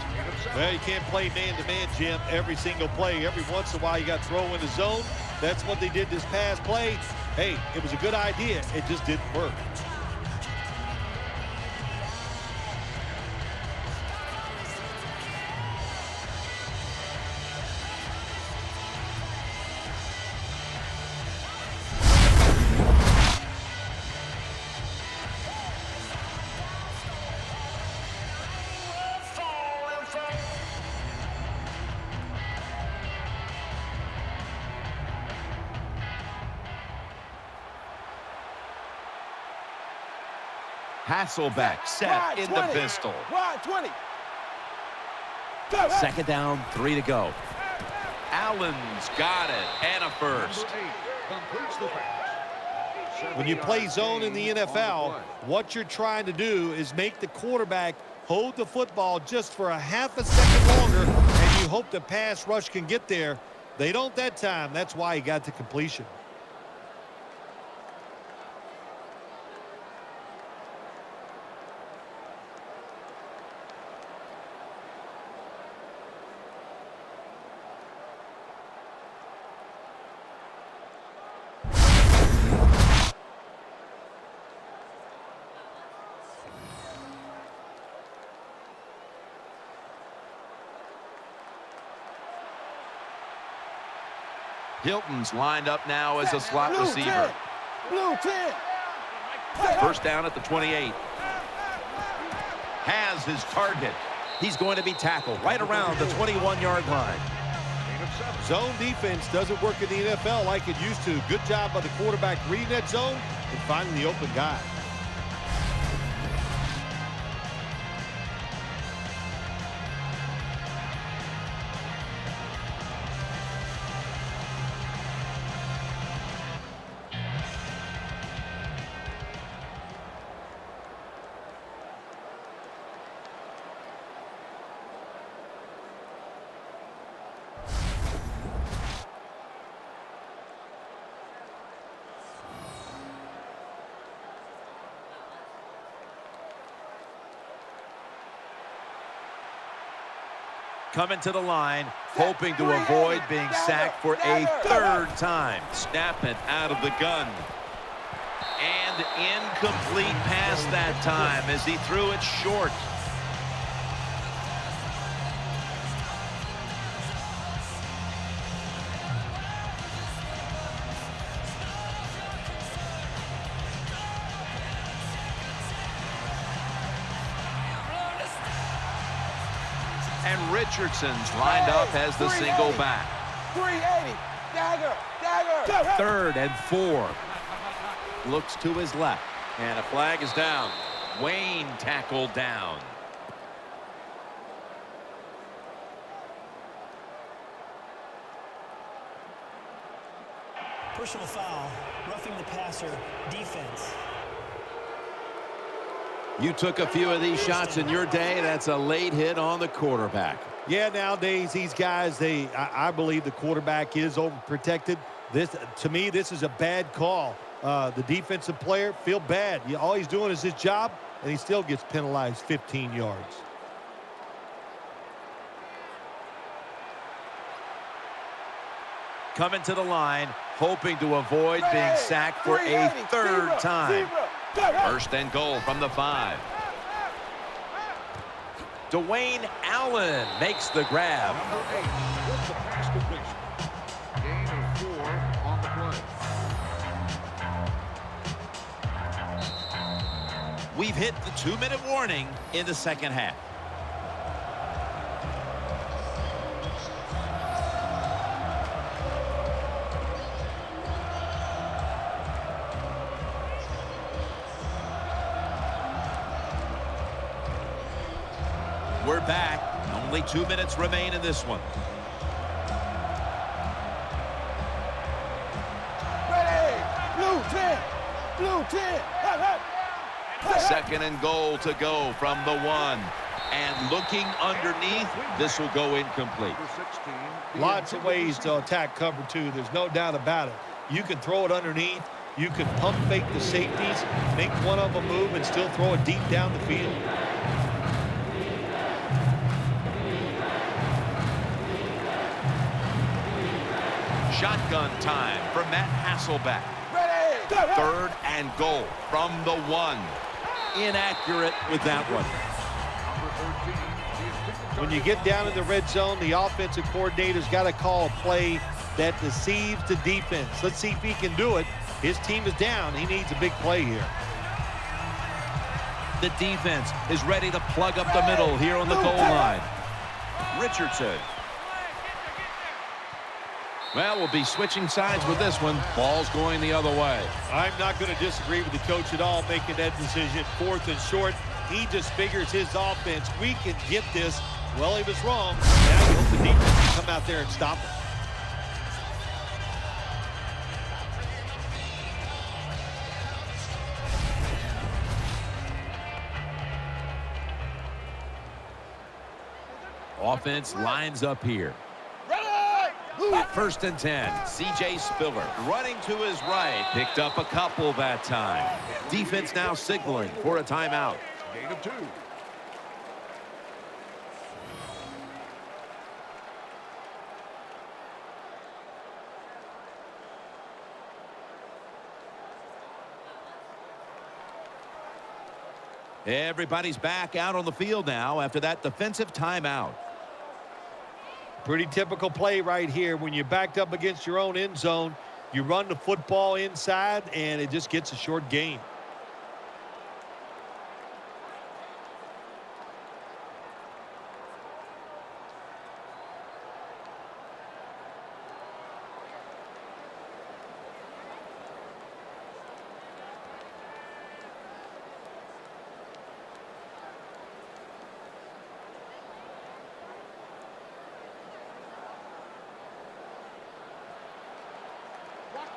Well, you can't play man-to-man, Jim, every single play. Every once in a while, you got to throw in the zone. That's what they did this past play. Hey, it was a good idea. It just didn't work. Hasselbeck set in the pistol. Wide 20. Second down, 3 to go. Allen's got it, and a first. When you play zone in the NFL, what you're trying to do is make the quarterback hold the football just for a half a second longer, and you hope the pass rush can get there. They don't that time. That's why he got to completion. Hilton's lined up now as a slot receiver. Blue 10. First down at the 28. Has his target. He's going to be tackled right around the 21-yard line. Zone defense doesn't work in the NFL like it used to. Good job by the quarterback reading that zone and finding the open guy. Coming to the line, hoping to avoid being sacked for a third time. Snapping out of the gun. And incomplete pass that time as he threw it short. And Richardson's lined up as the single back. 380. Dagger. Third and 4. Looks to his left. And a flag is down. Wayne tackled down. Personal foul, roughing the passer, defense. You took a few of these shots in your day. That's a late hit on the quarterback. Yeah, nowadays these guys, I believe the quarterback is overprotected. To me, this is a bad call. The defensive player feel bad. All he's doing is his job, and he still gets penalized 15 yards. Coming to the line, hoping to avoid being sacked for a third time. First and goal from the 5. Dwayne Allen makes the grab. Number 8 with the pass completion. Gain of 4 on the play. We've hit the 2-minute warning in the second half. We're back. Only 2 minutes remain in this one. Ready. Blue 10. Blue 10. Second and goal to go from the 1. And looking underneath, this will go incomplete. Number 16. Lots of ways to attack cover 2. There's no doubt about it. You can throw it underneath. You can pump fake the safeties, make one of them move, and still throw it deep down the field. Shotgun time for Matt Hasselbeck. Ready. Third and goal from the 1. Inaccurate with that one. When you get down in the red zone, the offensive coordinator's got to call a play that deceives the defense. Let's see if he can do it. His team is down. He needs a big play here. The defense is ready to plug up the middle here on the goal line. Richardson. Well, we'll be switching sides with this one. Ball's going the other way. I'm not going to disagree with the coach at all making that decision. 4th and short. He just figures his offense, we can get this. Well, he was wrong. Now he hopes the defense can come out there and stop him. Offense lines up here. First and 10. C.J. Spiller running to his right. Picked up a couple that time. Defense now signaling for a timeout. Gain of 2. Everybody's back out on the field now after that defensive timeout. Pretty typical play right here. When you're backed up against your own end zone, you run the football inside, and it just gets a short gain.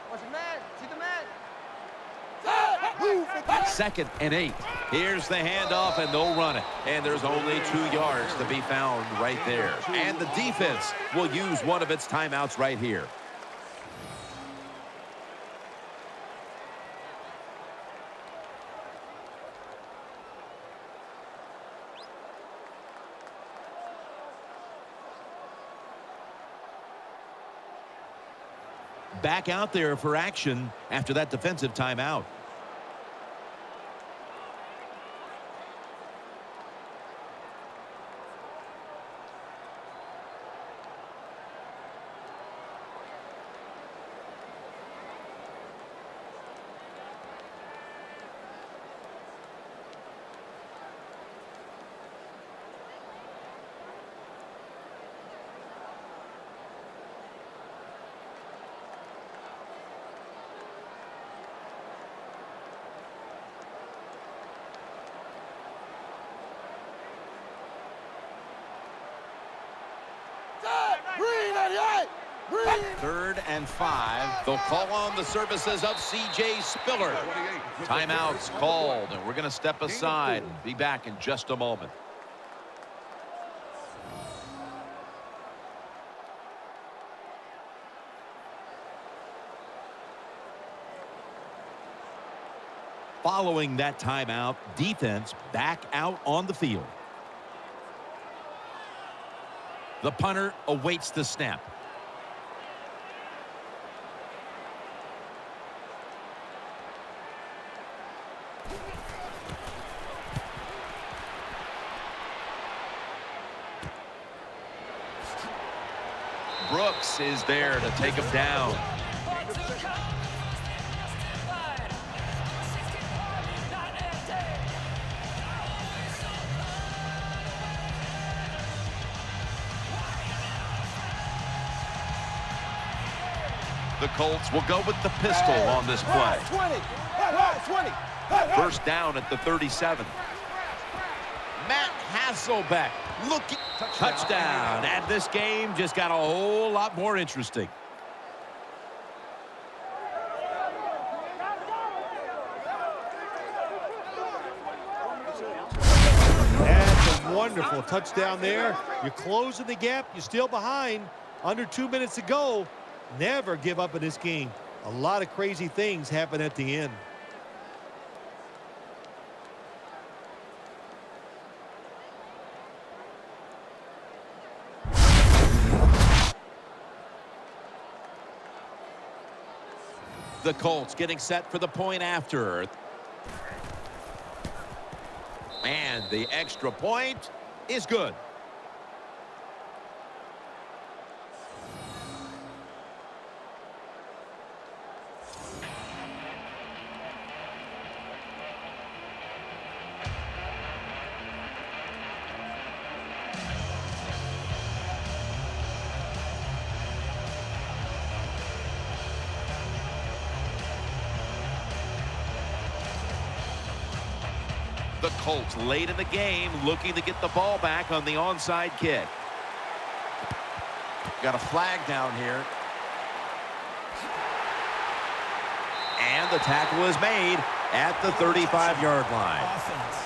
Watch the man. See the man. Second and 8. Here's the handoff, and they'll run it. And there's only 2 yards to be found right there. And the defense will use one of its timeouts right here. back out there for action after that defensive timeout. Third and 5. They'll call on the services of C.J. Spiller. Timeouts called, and we're going to step aside and be back in just a moment. Following that timeout, defense back out on the field. The punter awaits the snap. Brooks is there to take him down. The Colts will go with the pistol on this play. 20. First down at the 37. Matt Hasselbeck looking touchdown, and this game just got a whole lot more interesting. That's a wonderful touchdown there. You're closing the gap. You're still behind. Under 2 minutes to go. Never give up in this game. A lot of crazy things happen at the end. The Colts getting set for the point after. And the extra point is good. The Colts late in the game looking to get the ball back on the onside kick. Got a flag down here. And the tackle is made at the 35-yard line. Offense.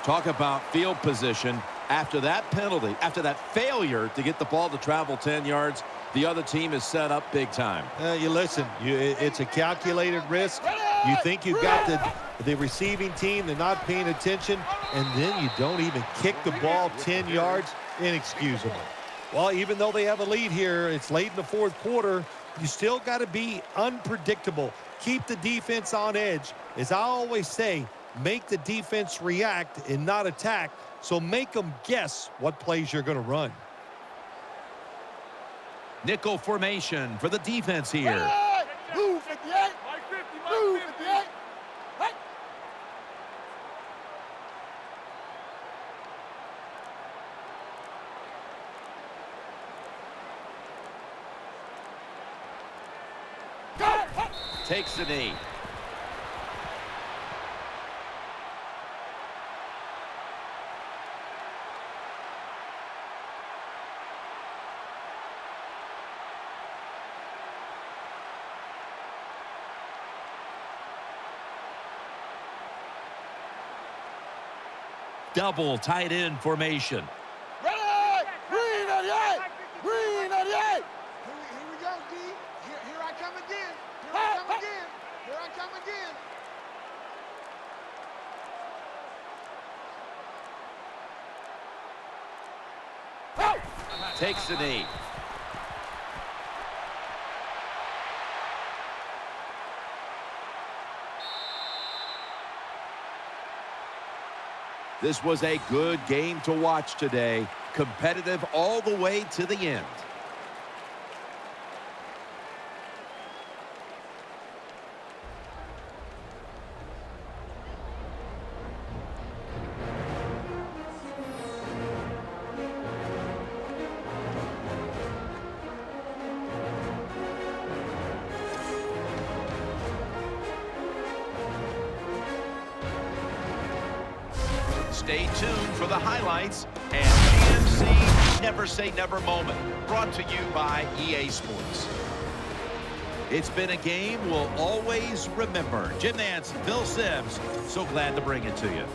Talk about field position. After that penalty, after that failure to get the ball to travel 10 yards, the other team is set up big time. You listen, it's a calculated risk. You think you've got the receiving team, they're not paying attention, and then you don't even kick the ball 10 yards. Inexcusable. Well, even though they have a lead here, it's late in the fourth quarter, you still got to be unpredictable. Keep the defense on edge. As I always say, make the defense react and not attack, so make them guess what plays you're going to run. Nickel formation for the defense here. Move 58. Move 58. Hey. Takes the knee. Double tight end formation. Ready! Green 88! Green 88! Here we go, D. Here I come again. Here I come again. Here I come again. Takes the knee. This was a good game to watch today. Competitive all the way to the end. Stay tuned for the highlights and GMC Never Say Never moment, brought to you by EA Sports. It's been a game we'll always remember. Jim Nance, Phil Simms, so glad to bring it to you.